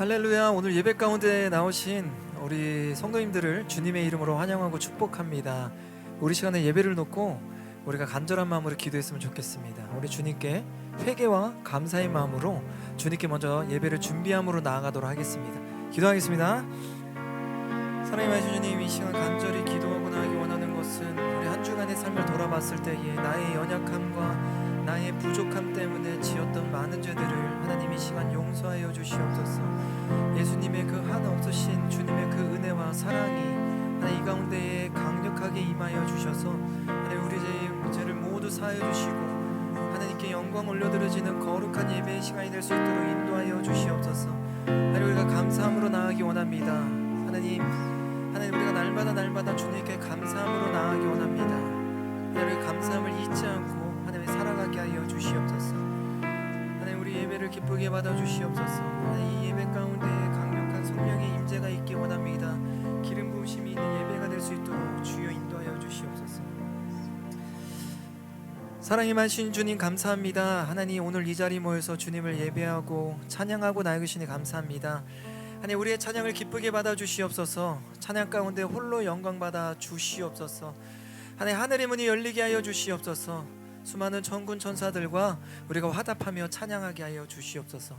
할렐루야. 오늘 예배 가운데 나오신 우리 성도님들을 주님의 이름으로 환영하고 축복합니다. 우리 시간에 예배를 놓고 우리가 간절한 마음으로 기도했으면 좋겠습니다. 우리 주님께 회개와 감사의 마음으로 주님께 먼저 예배를 준비함으로 나아가도록 하겠습니다. 기도하겠습니다. 사랑의 많으신 주님, 이 시간 간절히 기도하고 나아가기 원하는 것은 우리 한 주간의 삶을 돌아봤을 때에 나의 연약함과 나의 부족함 때문에 지었던 많은 죄들을 하나님 이 시간 용서하여 주시옵소서. 예수님의 그 하나 없으신 주님의 그 은혜와 사랑이 하나님 이 가운데에 강력하게 임하여 주셔서 하나님 우리 죄를 모두 사하여 주시고 하나님께 영광 올려드려지는 거룩한 예배의 시간이 될 수 있도록 인도하여 주시옵소서. 하나님 우리가 감사함으로 나아가기 원합니다. 하나님 우리가 날마다 주님께 감사함으로 나아가기 원합니다. 하나님 우리 감사함을 잊지 않고 하나님 살아가게 하여 주시옵소서. 하나님 우리 예배를 기쁘게 받아 주시옵소서. 하나님 이 예배 가운데 강력한 성령의 임재가 있기 원합니다. 기름 부으심이 있는 예배가 될 수 있도록 주여 인도하여 주시옵소서. 사랑이 많으신 주님 감사합니다. 하나님 오늘 이 자리 모여서 주님을 예배하고 찬양하고 나아가시니 감사합니다. 하나님 우리의 찬양을 기쁘게 받아 주시옵소서. 찬양 가운데 홀로 영광 받아 주시옵소서. 하나님 하늘의 문이 열리게 하여 주시옵소서. 수많은 천군 천사들과 우리가 화답하며 찬양하게 하여 주시옵소서.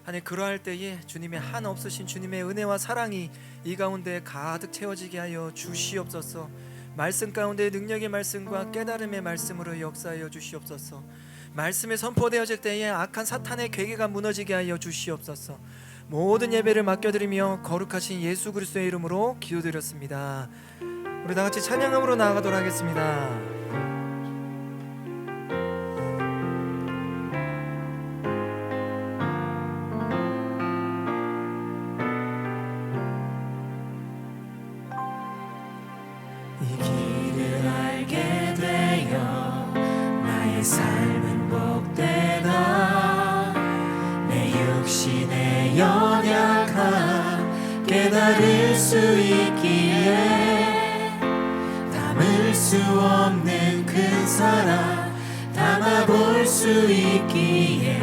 하나님 그러할 때에 주님의 한 없으신 주님의 은혜와 사랑이 이 가운데 가득 채워지게 하여 주시옵소서. 말씀 가운데 능력의 말씀과 깨달음의 말씀으로 역사하여 주시옵소서. 말씀이 선포되어질 때에 악한 사탄의 괴계가 무너지게 하여 주시옵소서. 모든 예배를 맡겨드리며 거룩하신 예수 그리스도의 이름으로 기도드렸습니다. 우리 다같이 찬양함으로 나아가도록 하겠습니다. 이 길을 알게 되어 나의 삶은 복되다. 내 육신의 연약함 깨달을 수 있기에 담을 수 없는 큰 사랑 담아볼 수 있기에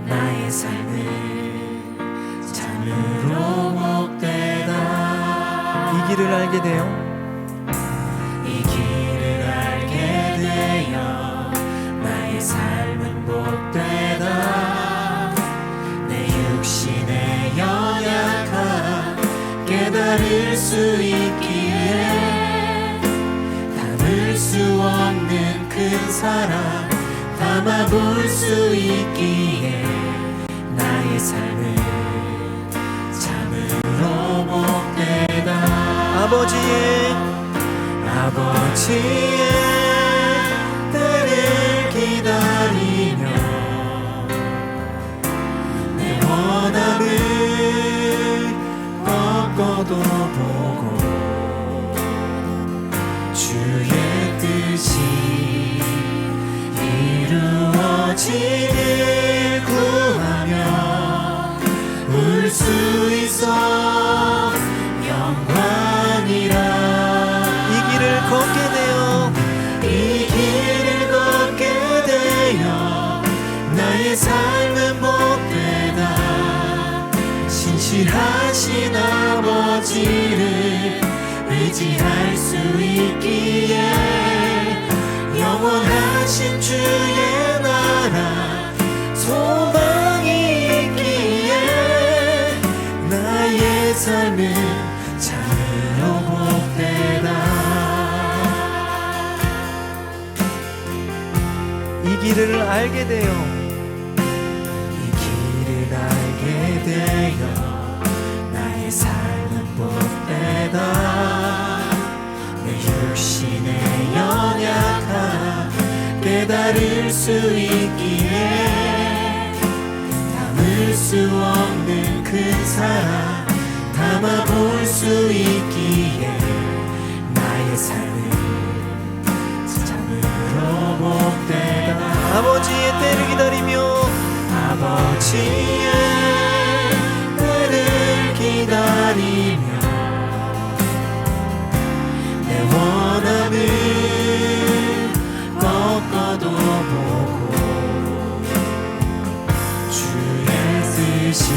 나의 삶은 참으로 복되다. 이 길을 알게 되어 이 길을 알게 되어 나의 삶은 복되다. 내 육신의 연약함 깨달을 수 있기에 담을 수 없는 큰 사랑 담아볼 수 있기에 나의 삶은 참으로 복되다. 아버지의 때를 기다리며 내 원함을 꺾어도 보고 주의 뜻이 이루어지길 구하며 울 수 있어 영광이라. 걷게 되어 이 길을 걷게 되어 나의 삶은 복되다. 신실하신 아버지를 의지할 수 있기에 영원하신 주의 나라 소망이 있기에 나의 삶은 참으로 복되다. 이 길을 알게 되어 이 길을 알게 되어 나의 삶은 복되다. 내 육신의 연약함 깨달을 수 있기에 담을 수 없는 큰 사랑 담아볼 수 있기에 나의 삶은 참으로 복되다. 아버지의 때를 기다리며 아버지의 때를 기다리며 내 원함을 꺾어도 보고 주의 뜻이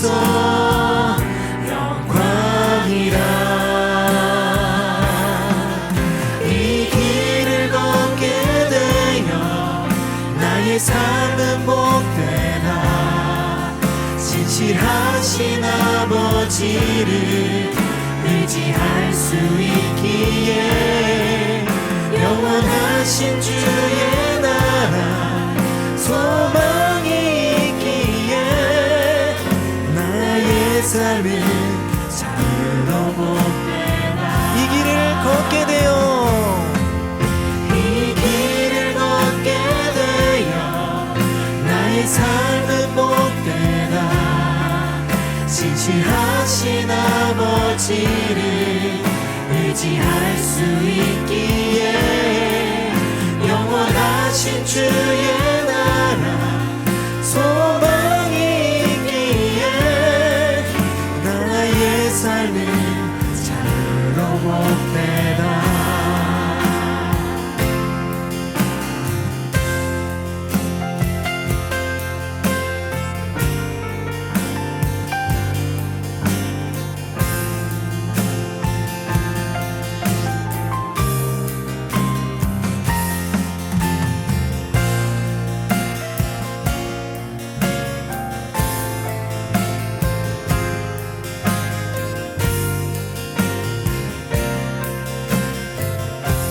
있어 영광이라. 이 길을 걷게 되어 나의 삶은 복되나. 진실하신 아버지를 의지할 수 있기에 영원하신 주의 나라 소망이 있기에 나의 삶은 참으로 복되나. 이 길을 걷게 되어 이 길을 걷게 되어 나의 삶은 복되나. 진실하신 아버지를 의지할 수 있기에 영원하신 주의 나라 소망이 있기에 나의 삶은 참으로 복되다.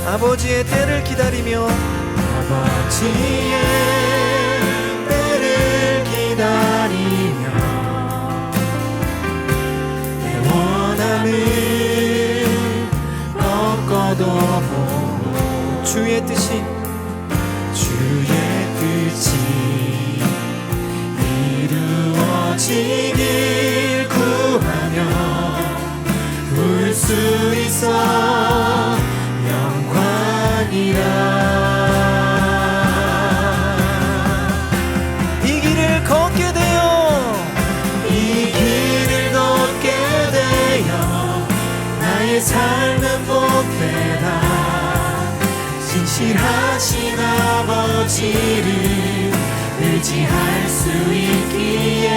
아버지의 때를 기다리며 아버지의 때를 기다리며 내 원함을 꺾어도 보고 주의 뜻이 이루어지길 구하며 볼 수 있어 영광이라. 이 길을 걷게 되어 이 길을 걷게 되어 나의 삶은 복되다. 진실하신 아버지를 의지할 수 있기에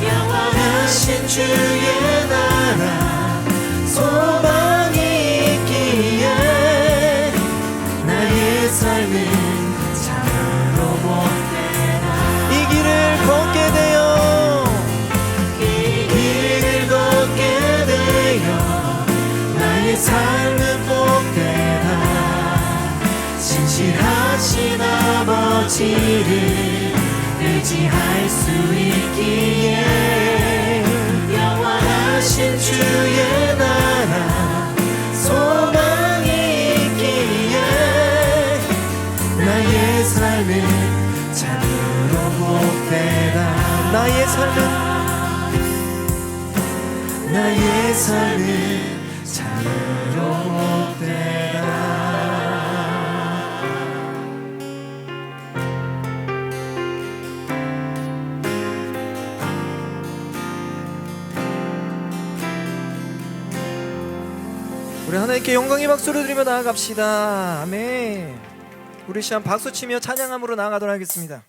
영원하신 주의 나라 소망이 있기에 나의 삶은 참으로 복되다. 이 길을 걷게 되어 이 길을 걷게 되어 나의 삶은 복되다. 진실하신 아버지를 의지할 수 있기에 영원하신 주의 나라 소망이 있기에 나의 삶은 참으로 복되다. 나의 삶은 참으로 복되다. 우리 하나님께 영광의 박수를 드리며 나아갑시다. 아멘. 우리 시간 박수 치며 찬양함으로 나아가도록 하겠습니다.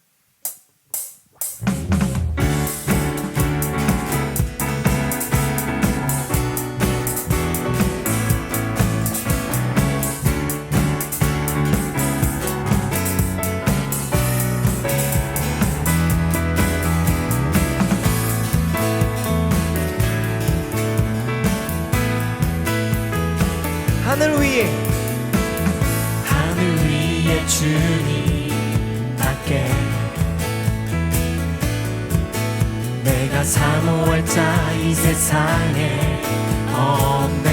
하늘 위에 주님 밖에 내가 사모할 자 이 세상에 없네.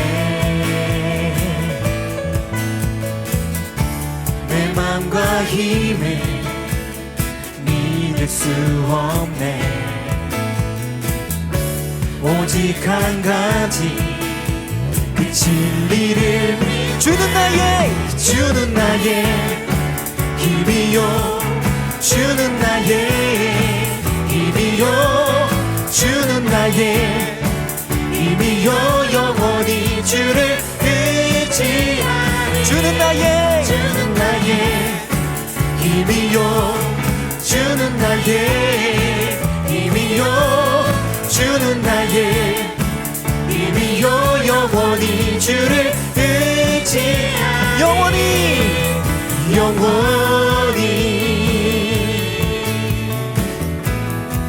내 맘과 힘을 믿을 수 없네. 오직 한 가지 그 진리를 주는 나의 힘이요. 주는 나의 힘이요. 주는 나의 힘이요. 영원히 주를 의지하리. 주는 나의 힘이요. 주는 나의 힘이요. 주를 의지하리 영원히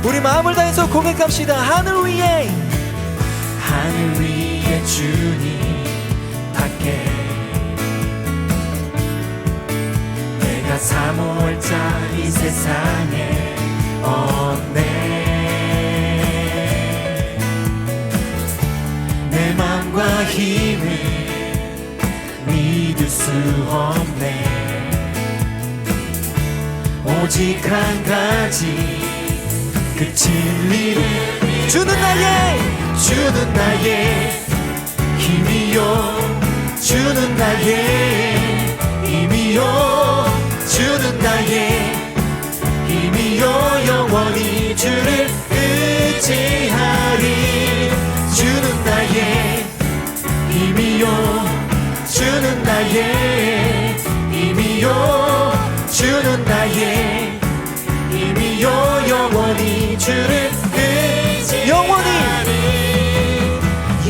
우리 마음을 다해서 고백합시다. 하늘 위에 주님 밖에 내가 사모할자 이 세상에 없네. 내 맘과 힘을 믿을 수 없네. 오직 한 가지 그 진리를 주는 나의 힘이요 주는 나의 힘이요 주는 나의 힘이요 영원히 주를 의지하리 주는 나의 힘이요 주는 나의 힘이요 주는 나의 힘이요 영원히 주를 의지하리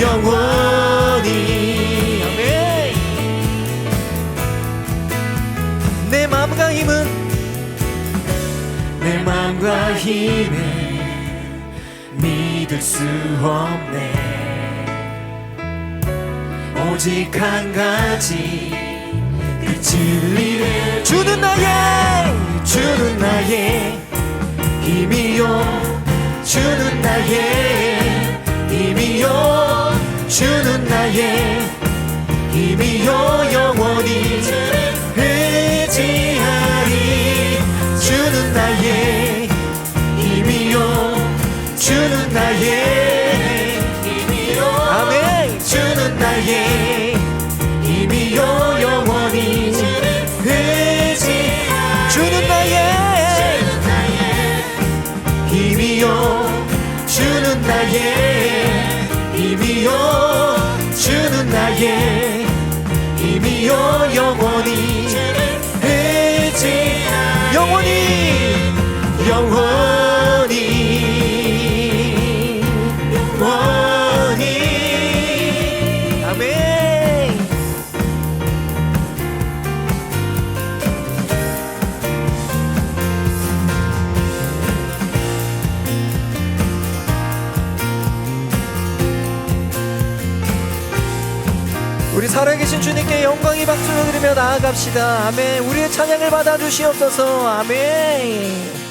영원히 아멘. 내 마음과 힘을 믿을 수 없네. 오직 한 가지 그 진리를 주는 나의 힘이요 주는 나의 힘이요 주는 나의 힘이요 영원히 의지하리 주는 나의 힘이요 주는 나의 힘이요 아멘 주는 나의 힘이요 영원히 의지하리 주는 나의 힘이요 주는 나의 힘이요 주는 나의 힘이요 영원히 의지하리 영원히 아멘. 우리 살아계신 주님께 영광의 박수를 드리며 나아갑시다. 아멘. 우리의 찬양을 받아주시옵소서. 아멘.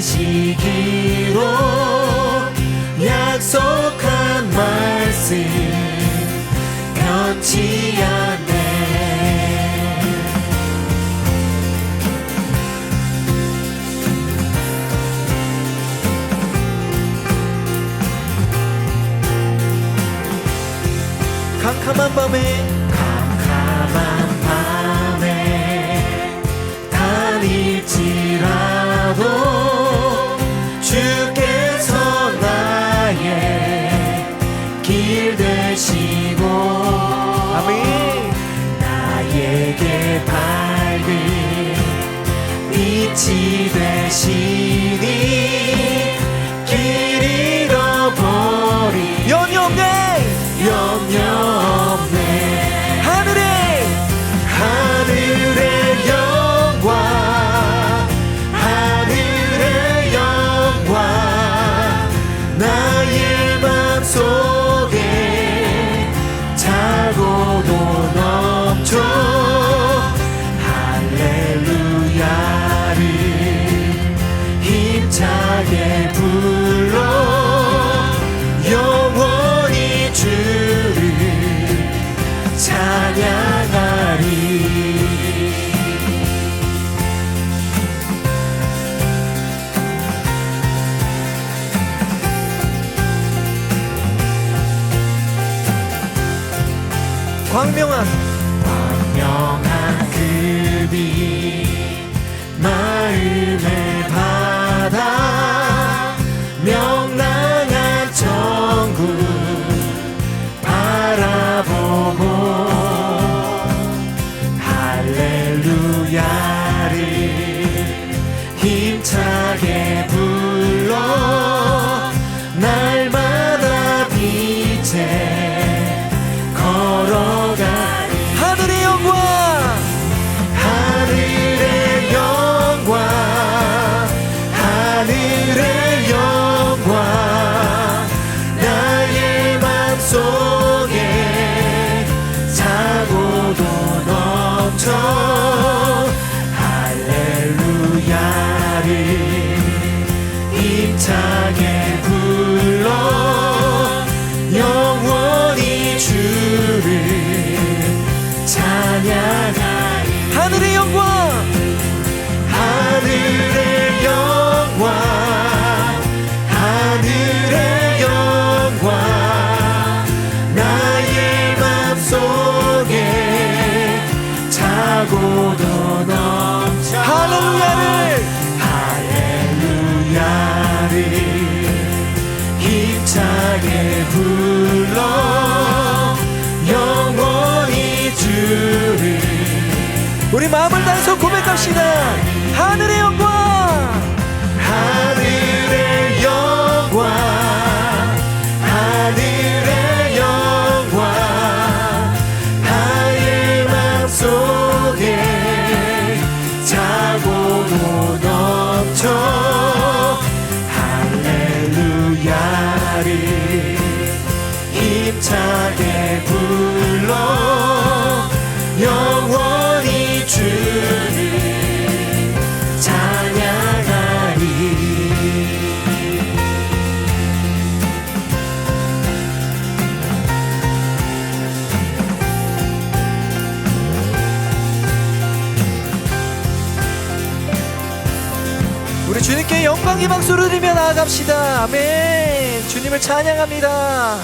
지키시기로 약속한 말씀 변치 않네. 캄캄한 밤에 다닐지라도 주께서 나의 길 되시고 아멘. 나에게 밝은 빛이 되시니 길 잃어버린 염려 없네. 하늘의 영광 나의 맘속에 차고도 넘쳐 할렐루야를 힘차게 불러 영원히 주를 찬양하리. 광명한 그 빛 마음의 바다 명랑한 천국 바라보고 할렐루야를 힘차게 불러 날마다 빛에 걸어가리. 하늘의 영광, 하늘의 영광, 하늘의 영광 나의 맘속에 차고도 넘쳐 할렐루야를 힘차게 불러 영원히 주를 찬양하리. 하늘의 영광, 하늘의 영광, 하늘의 영광 나의 맘속에 차고도 넘쳐 할렐루야를 할렐루야를 힘차게 불러 영원히 주를 우리 마음을 다해서 고백합시다. 하늘의 영광, 하늘의 영광, 하늘의 영광 나의 맘속에 차고도 넘쳐 할렐루야를 힘차게 불러 영원히 주를 찬양하리. 우리 주님께 영광의 박수를 드리며 나아갑시다. 아멘. 주님을 찬양합니다.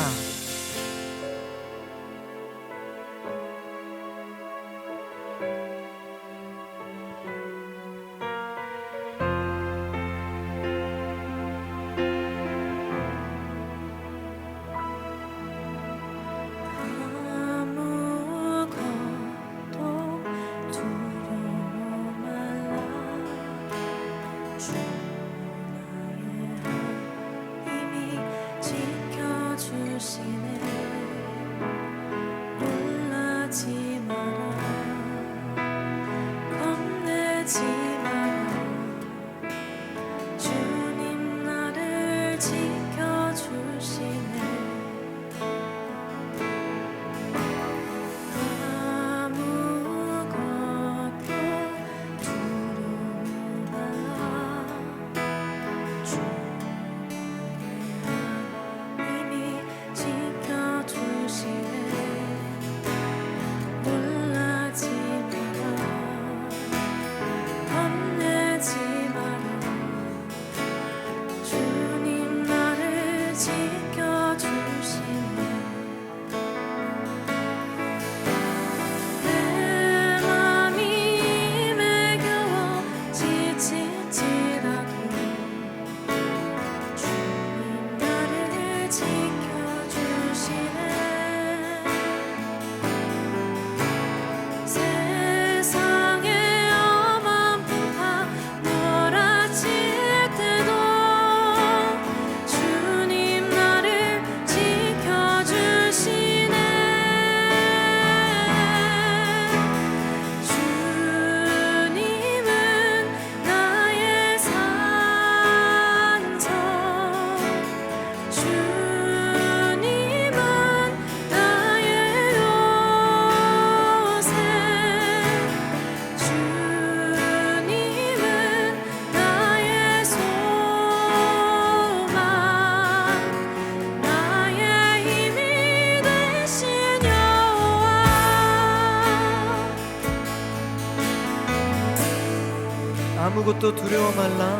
아무것도 두려워 말라.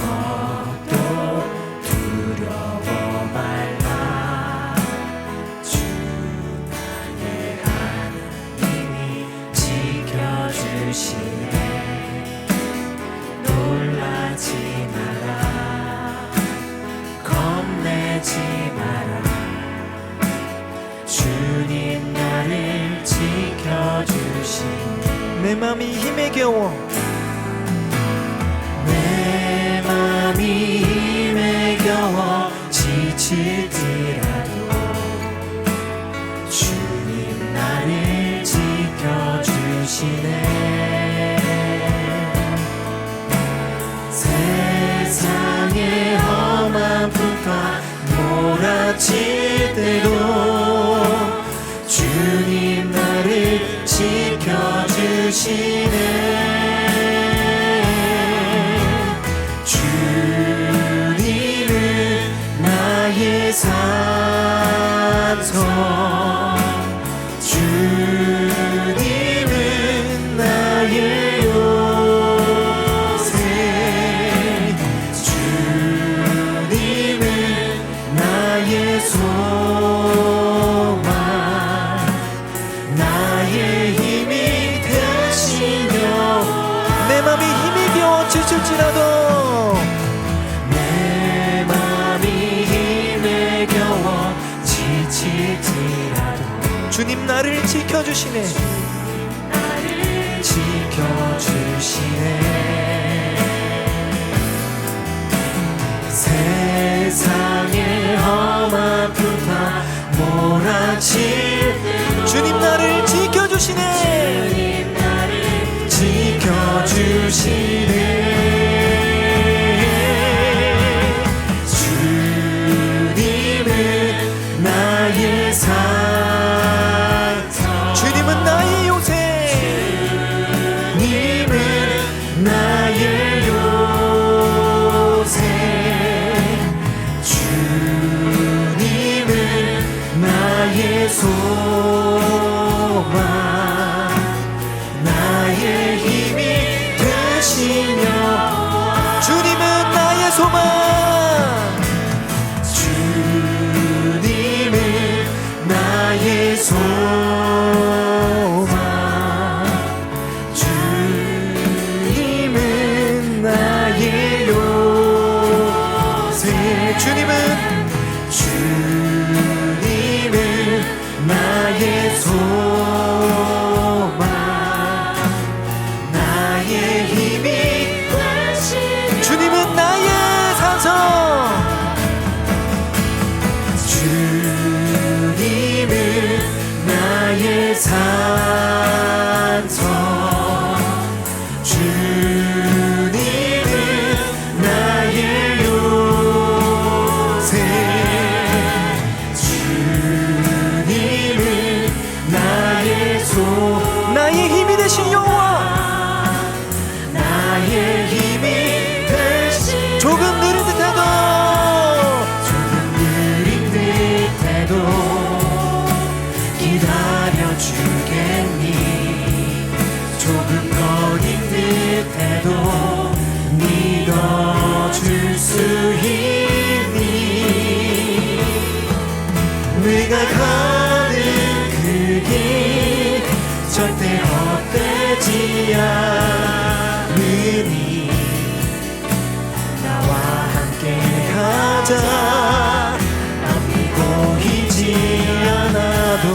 아무것도 두려워 말라. 주님 나를 지켜주시네. 내 맘이 힘에 겨워 내 맘이 힘에 겨워 지칠지라도 주님 나를 지켜주시네. 세상의 험한 풍파 몰아칠 때도 주님 나를 지켜주시네. 주님은 나의 산성, 주님은 나의 요새, 주님은 나의 소망, 나의 힘이 되시며. 내 맘이 힘이 겨워 지칠지라도 내 맘이 힘에 겨워 지칠지라도 주님 나를 지켜주시네. 나를 지켜주시네. 세상의 험한 풍파 몰아칠 때도 주님 나를 지켜주시네. 주님 나를 지켜주시네. 주님은 나의 산성, 주님은 나의 요새 주님은 나의 요새, 주님은 나의 소망, 나의 힘이 되시며. 주님은 나의 소망 주님은 나의 소망, 주님은 나의 요새, 주님은 나의 소망, 나의 힘이 되시며. 주님은 나의 산성 주님은 나의 산성, 주님은 나의 요새, 주님은 나의 나의 힘이 되신 여호와. 나의 힘이 되신. 조금 느린 듯해도 조금 느린 듯해도 기다려주겠니. 조금 거린 듯해도 믿어줄 수 있니. 내가 가는 그 길 절대 헛되지 않으니 나와 함께 가자. 남이 보이지 않아도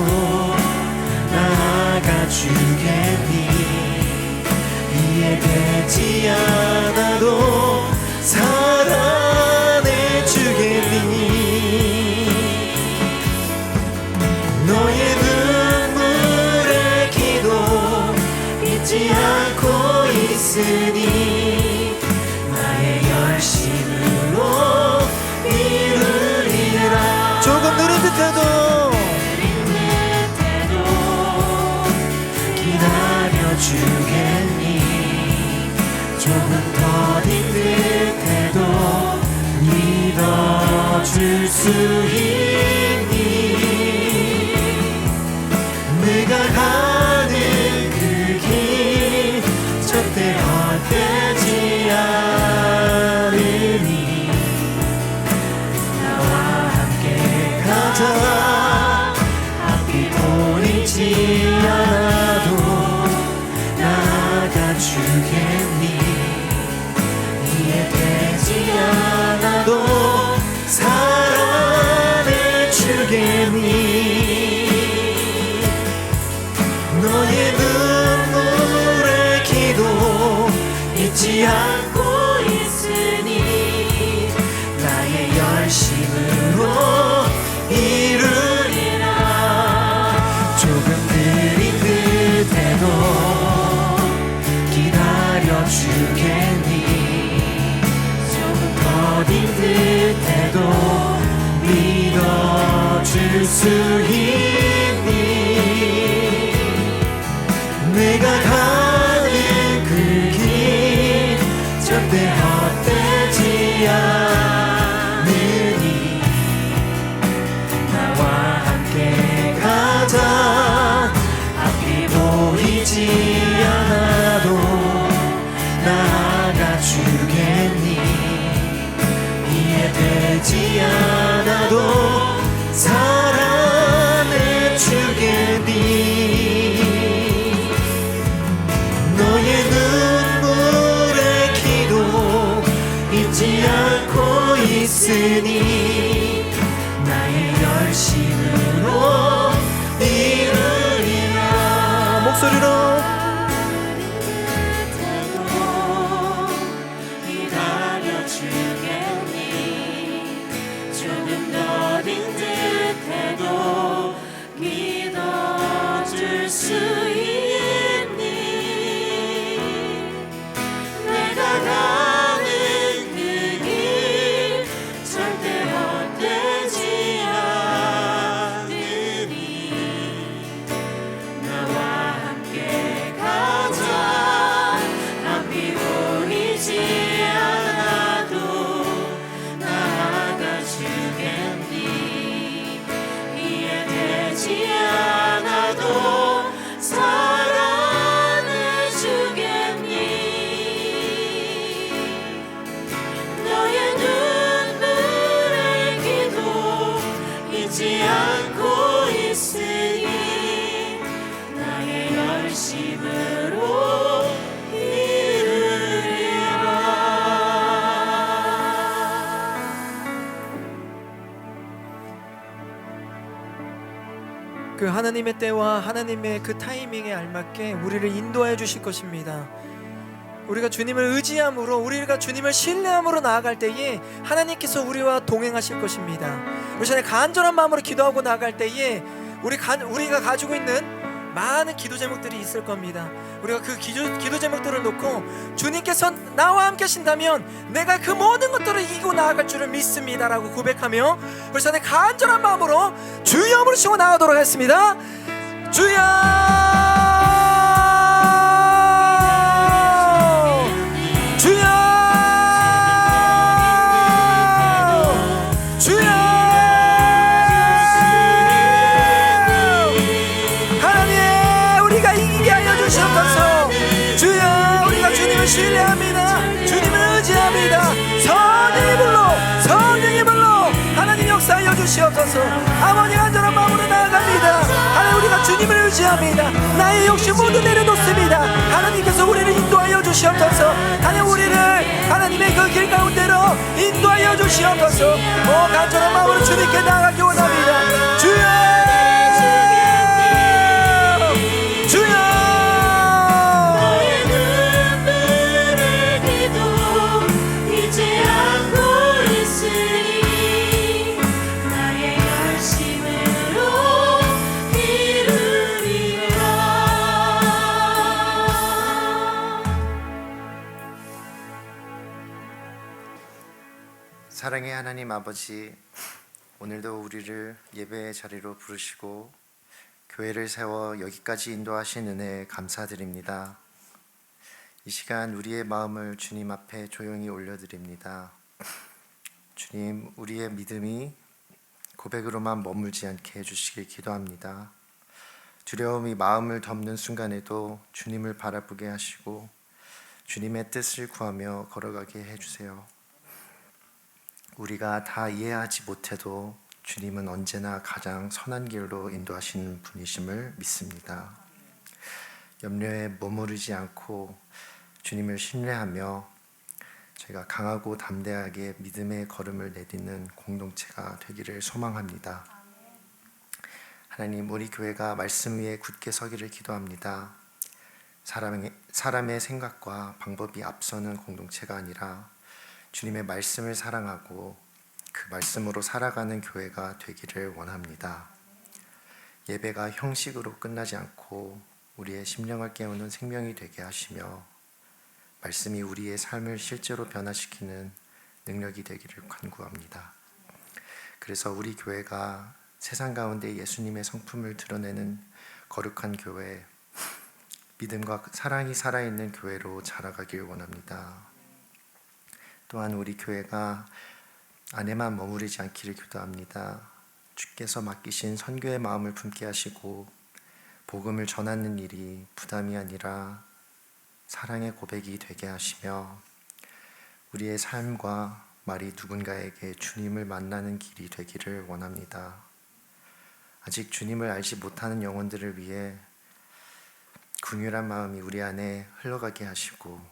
나아가주겠니. 이해되지 않아도 사랑해주겠니. 너의 눈물의 기도 잊지 않고 있으니 나의 열심으로 이루리라. 조금 느린 듯해도 기다려주겠니. 조금 더딘 듯해도 믿어줄 수 있니. 내가 가는 그 길 절대 헛되지 않으니 나와 함께 가자. 앞이 보이지 않아도 나아가주겠니. 이해되지 않아도 사랑해주겠니. 조금 느린 듯해도 기다려주겠니. 조금 더딘 듯해도 믿어줄 수 있니. 내가 가는 그 길 절대 헛되지 않으니 나와 함께 가자. 앞이 보이지 않아도 나아가 주겠니. 이해되지 않아도 사랑해 주겠니. 너의 눈물의 기도 잊지 않고 있으니 나의 열심으로 이루리라. 목소리로 기다려주겠니. 조금 더딘 듯해도 믿어줄 수 있니. 내가 가는 그 길 절대 헛되지 않으니 나와 함께 가자. 앞이 보이지 않아도 나아가 주겠니. 이해되지 않아도 사랑해 주겠니. 너의 눈물의 기도 잊지 않고 있으니 나의 열심으로 이루리라. 그 하나님의 때와 하나님의 그 타이밍에 알맞게 우리를 인도하여 주실 것입니다. 우리가 주님을 의지함으로, 우리가 주님을 신뢰함으로 나아갈 때에 하나님께서 우리와 동행하실 것입니다. 우리 전에 간절한 마음으로 기도하고 나아갈 때에 우리가 가지고 있는 많은 기도 제목들이 있을 겁니다. 우리가 그 기도 제목들을 놓고 주님께서 나와 함께 하신다면 내가 그 모든 것들을 이기고 나아갈 줄을 믿습니다 라고 고백하며 우리 전에 간절한 마음으로 주여 부르시고 나가도록 하겠습니다. 주여, 주여, 주여. 하나님, 우리가 이기게 하여 주시옵소서. 주여, 우리가 주님을 신뢰합니다. 주님을 의지합니다. 성령의 불로 하나님 역사하여 주시옵소서. 아버지, 간절한 마음으로 나아갑니다. 하나님, 우리가 주님을 의지합니다. 나의 욕심 모두 내려놓습니다. 하나님께서 우리를 인도하여 주시옵소서. 하나님, 우리를 하나님의 그 길 가운데로 인도하여 주시옵소서. 간절한 마음으로 주님께 나아가기 원합니다. 주여, 주여. 너의 눈물의 기도 잊지 않고 있으니 나의 열심으로 이루리라. 사랑의 하나님 아버지, 오늘도 우리를 예배의 자리로 부르시고 교회를 세워 여기까지 인도하신 은혜에 감사드립니다. 이 시간 우리의 마음을 주님 앞에 조용히 올려드립니다. 주님, 우리의 믿음이 고백으로만 머물지 않게 해주시길 기도합니다. 두려움이 마음을 덮는 순간에도 주님을 바라보게 하시고 주님의 뜻을 구하며 걸어가게 해주세요. 우리가 다 이해하지 못해도 주님은 언제나 가장 선한 길로 인도하시는 분이심을 믿습니다. 염려에 머무르지 않고 주님을 신뢰하며 저희가 강하고 담대하게 믿음의 걸음을 내딛는 공동체가 되기를 소망합니다. 하나님, 우리 교회가 말씀 위에 굳게 서기를 기도합니다. 사람의 생각과 방법이 앞서는 공동체가 아니라 주님의 말씀을 사랑하고 그 말씀으로 살아가는 교회가 되기를 원합니다. 예배가 형식으로 끝나지 않고 우리의 심령을 깨우는 생명이 되게 하시며 말씀이 우리의 삶을 실제로 변화시키는 능력이 되기를 간구합니다. 그래서 우리 교회가 세상 가운데 예수님의 성품을 드러내는 거룩한 교회, 믿음과 사랑이 살아있는 교회로 자라가길 원합니다. 또한 우리 교회가 안에만 머무르지 않기를 기도합니다. 주께서 맡기신 선교의 마음을 품게 하시고 복음을 전하는 일이 부담이 아니라 사랑의 고백이 되게 하시며 우리의 삶과 말이 누군가에게 주님을 만나는 길이 되기를 원합니다. 아직 주님을 알지 못하는 영혼들을 위해 긍휼한 마음이 우리 안에 흘러가게 하시고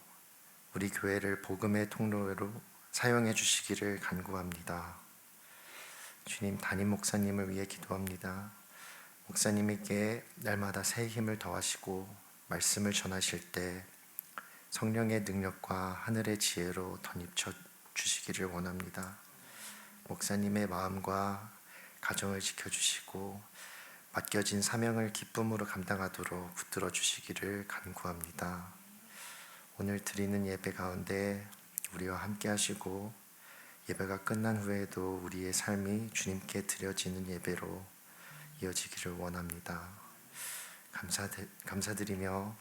우리 교회를 복음의 통로로 사용해 주시기를 간구합니다. 주님, 담임 목사님을 위해 기도합니다. 목사님에게 날마다 새 힘을 더하시고 말씀을 전하실 때 성령의 능력과 하늘의 지혜로 덧입혀 주시기를 원합니다. 목사님의 마음과 가정을 지켜주시고 맡겨진 사명을 기쁨으로 감당하도록 붙들어 주시기를 간구합니다. 오늘 드리는 예배 가운데 우리와 함께 하시고 예배가 끝난 후에도 우리의 삶이 주님께 드려지는 예배로 이어지기를 원합니다. 감사드리며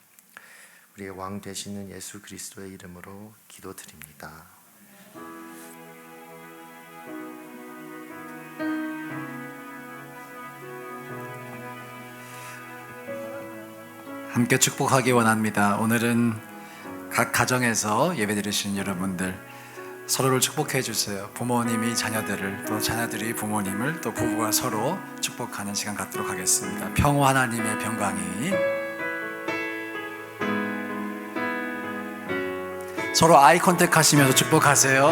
우리의 왕 되시는 예수 그리스도의 이름으로 기도드립니다. 함께 축복하기 원합니다. 오늘은 각 가정에서 예배드리시는 여러분들 서로를 축복해 주세요. 부모님이 자녀들을, 또 자녀들이 부모님을, 또 부부가 서로 축복하는 시간 갖도록 하겠습니다. 평화 하나님의 평강이 서로 아이 컨택 하시면서 축복하세요.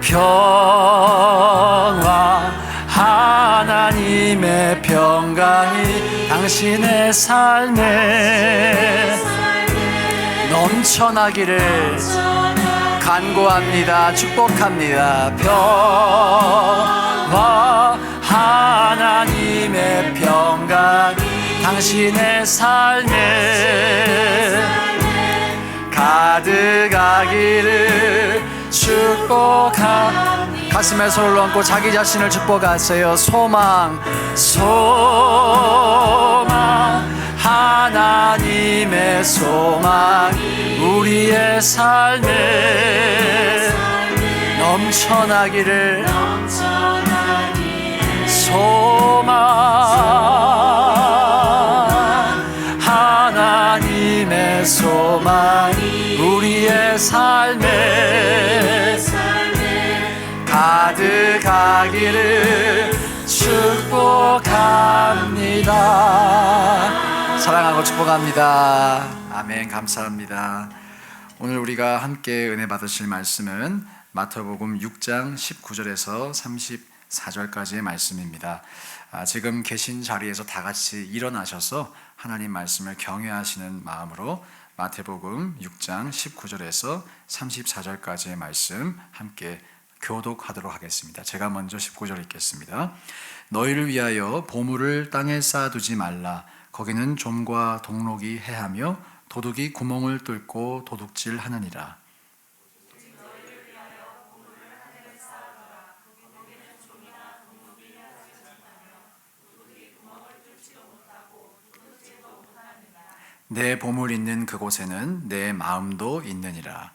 평화 하나님의 평강이 당신의 삶에 넘쳐나기를 간구합니다. 축복합니다. 평화 하나님의 평강이 당신의 삶에 가득하기를 축복합니다. 가슴에 손을 얹고 자기 자신을 축복하세요. 소망 하나님의 소망이 우리의 삶에 넘쳐나기를 소망 하나님의 소망이 우리의 삶에 가득하기를 축복합니다. 사랑하고 축복합니다. 아멘. 감사합니다. 오늘 우리가 함께 은혜 받으실 말씀은 마태복음 6장 19절에서 34절까지의 말씀입니다. 지금 계신 자리에서 다 같이 일어나셔서 하나님 말씀을 경외하시는 마음으로 마태복음 6장 19절에서 34절까지의 말씀 함께 교독하도록 하겠습니다. 제가 먼저 19절 읽겠습니다. 너희를 위하여 보물을 땅에 쌓아두지 말라. 거기는 좀과 동록이 해하며 도둑이 구멍을 뚫고 도둑질하느니라. 내 보물 있는 그곳에는 내 마음도 있느니라.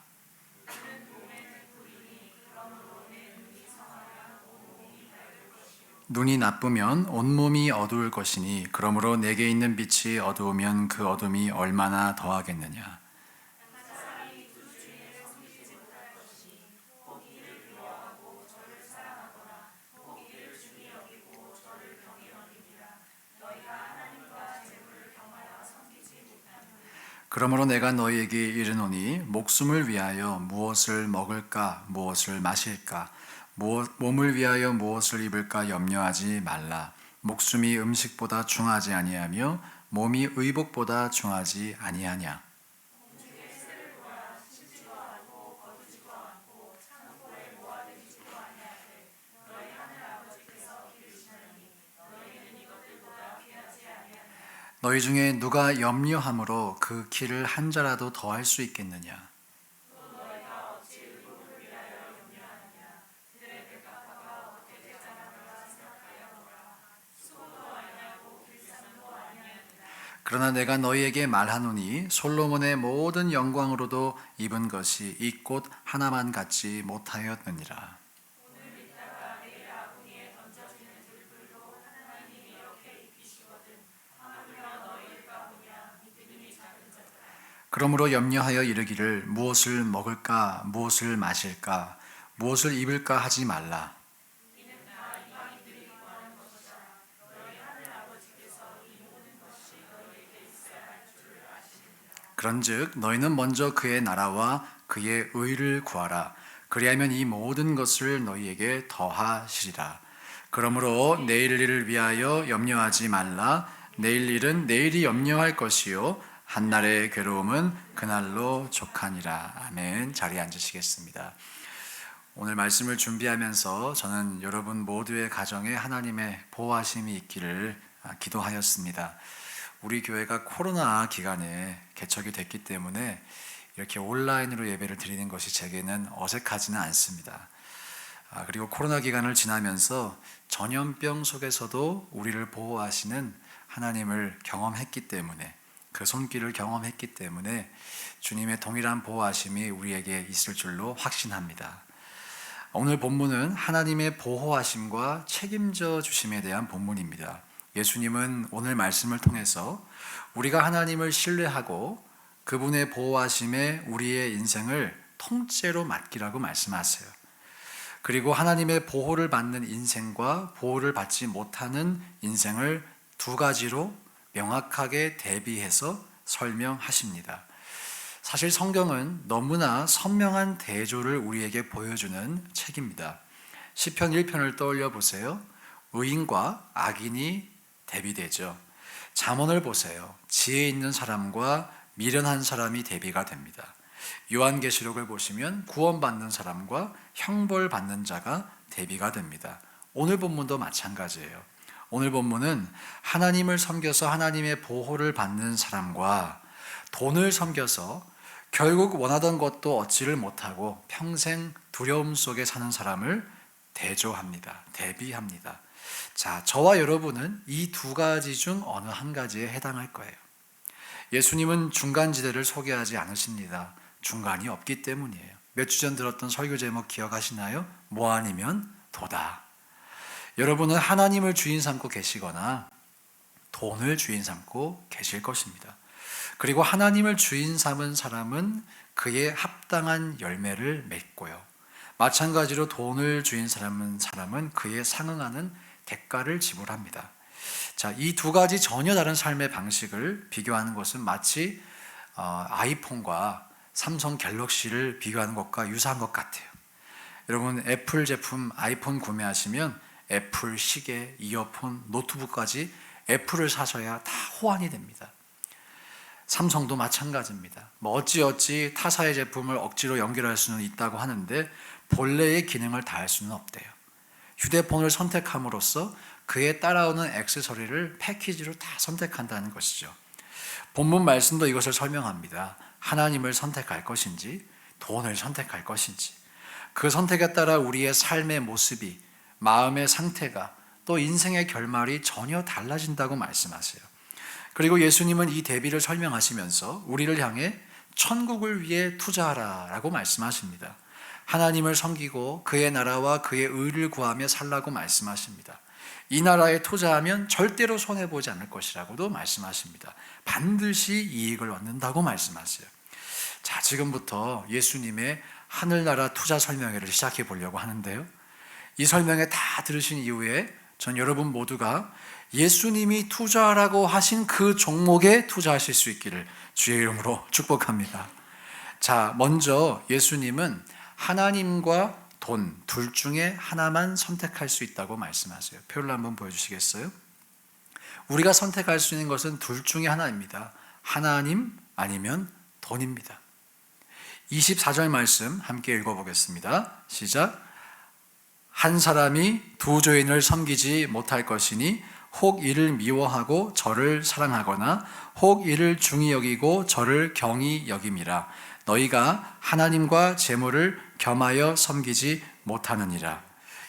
눈이 나쁘면 온몸이 어두울 것이니 그러므로 내게 있는 빛이 어두우면 그 어둠이 얼마나 더하겠느냐. 그러므로 내가 너희에게 이르노니 목숨을 위하여 무엇을 먹을까 무엇을 마실까 몸을 위하여 무엇을 입을까 염려하지 말라. 목숨이 음식보다 중하지 아니하며 몸이 의복보다 중하지 아니하냐. 너희 중에 누가 염려함으로 그 키를 한 자라도 더할 수 있겠느냐? 그러나 내가 너희에게 말하노니 솔로몬의 모든 영광으로도 입은 것이 이 꽃 하나만 같지 못하였느니라. 그러므로 염려하여 이르기를 무엇을 먹을까 무엇을 마실까 무엇을 입을까 하지 말라. 그런즉 너희는 먼저 그의 나라와 그의 의를 구하라. 그리하면 이 모든 것을 너희에게 더하시리라. 그러므로 내일 일을 위하여 염려하지 말라. 내일 일은 내일이 염려할 것이요 한날의 괴로움은 그날로 족하니라. 아멘. 자리에 앉으시겠습니다. 오늘 말씀을 준비하면서 저는 여러분 모두의 가정에 하나님의 보호하심이 있기를 기도하였습니다. 우리 교회가 코로나 기간에 개척이 됐기 때문에 이렇게 온라인으로 예배를 드리는 것이 제게는 어색하지는 않습니다. 그리고 코로나 기간을 지나면서 전염병 속에서도 우리를 보호하시는 하나님을 경험했기 때문에 그 손길을 경험했기 때문에 주님의 동일한 보호하심이 우리에게 있을 줄로 확신합니다. 오늘 본문은 하나님의 보호하심과 책임져 주심에 대한 본문입니다. 예수님은 오늘 말씀을 통해서 우리가 하나님을 신뢰하고 그분의 보호하심에 우리의 인생을 통째로 맡기라고 말씀하세요. 그리고 하나님의 보호를 받는 인생과 보호를 받지 못하는 인생을 두 가지로 명확하게 대비해서 설명하십니다. 사실 성경은 너무나 선명한 대조를 우리에게 보여주는 책입니다. 시편 1편을 떠올려 보세요. 의인과 악인이 대비되죠. 잠언을 보세요. 지혜 있는 사람과 미련한 사람이 대비가 됩니다. 요한계시록을 보시면 구원받는 사람과 형벌받는 자가 대비가 됩니다. 오늘 본문도 마찬가지예요. 오늘 본문은 하나님을 섬겨서 하나님의 보호를 받는 사람과 돈을 섬겨서 결국 원하던 것도 얻지를 못하고 평생 두려움 속에 사는 사람을 대조합니다. 대비합니다. 자, 저와 여러분은 이 두 가지 중 어느 한 가지에 해당할 거예요. 예수님은 중간지대를 소개하지 않으십니다. 중간이 없기 때문이에요. 몇 주 전 들었던 설교 제목 기억하시나요? 뭐 아니면 도다. 여러분은 하나님을 주인 삼고 계시거나 돈을 주인 삼고 계실 것입니다. 그리고 하나님을 주인 삼은 사람은 그에 합당한 열매를 맺고요. 마찬가지로 돈을 주인 삼은 사람은 그에 상응하는 대가를 지불합니다. 자, 이 두 가지 전혀 다른 삶의 방식을 비교하는 것은 마치 아이폰과 삼성 갤럭시를 비교하는 것과 유사한 것 같아요. 여러분 애플 제품 아이폰 구매하시면 애플 시계, 이어폰, 노트북까지 애플을 사셔야 다 호환이 됩니다. 삼성도 마찬가지입니다. 어찌어찌 타사의 제품을 억지로 연결할 수는 있다고 하는데 본래의 기능을 다할 수는 없대요. 휴대폰을 선택함으로써 그에 따라오는 액세서리를 패키지로 다 선택한다는 것이죠. 본문 말씀도 이것을 설명합니다. 하나님을 선택할 것인지 돈을 선택할 것인지 그 선택에 따라 우리의 삶의 모습이 마음의 상태가 또 인생의 결말이 전혀 달라진다고 말씀하세요. 그리고 예수님은 이 대비를 설명하시면서 우리를 향해 천국을 위해 투자하라라고 말씀하십니다. 하나님을 섬기고 그의 나라와 그의 의를 구하며 살라고 말씀하십니다. 이 나라에 투자하면 절대로 손해보지 않을 것이라고도 말씀하십니다. 반드시 이익을 얻는다고 말씀하세요. 자, 지금부터 예수님의 하늘나라 투자 설명회를 시작해 보려고 하는데요. 이 설명회 다 들으신 이후에 전 여러분 모두가 예수님이 투자하라고 하신 그 종목에 투자하실 수 있기를 주의 이름으로 축복합니다. 자, 먼저 예수님은 하나님과 돈 둘 중에 하나만 선택할 수 있다고 말씀하세요. 표를 한번 보여주시겠어요? 우리가 선택할 수 있는 것은 둘 중에 하나입니다. 하나님 아니면 돈입니다. 24절 말씀 함께 읽어보겠습니다. 시작. 한 사람이 두 주인을 섬기지 못할 것이니 혹 이를 미워하고 저를 사랑하거나 혹 이를 중히 여기고 저를 경히 여김이라. 너희가 하나님과 재물을 겸하여 섬기지 못하느니라.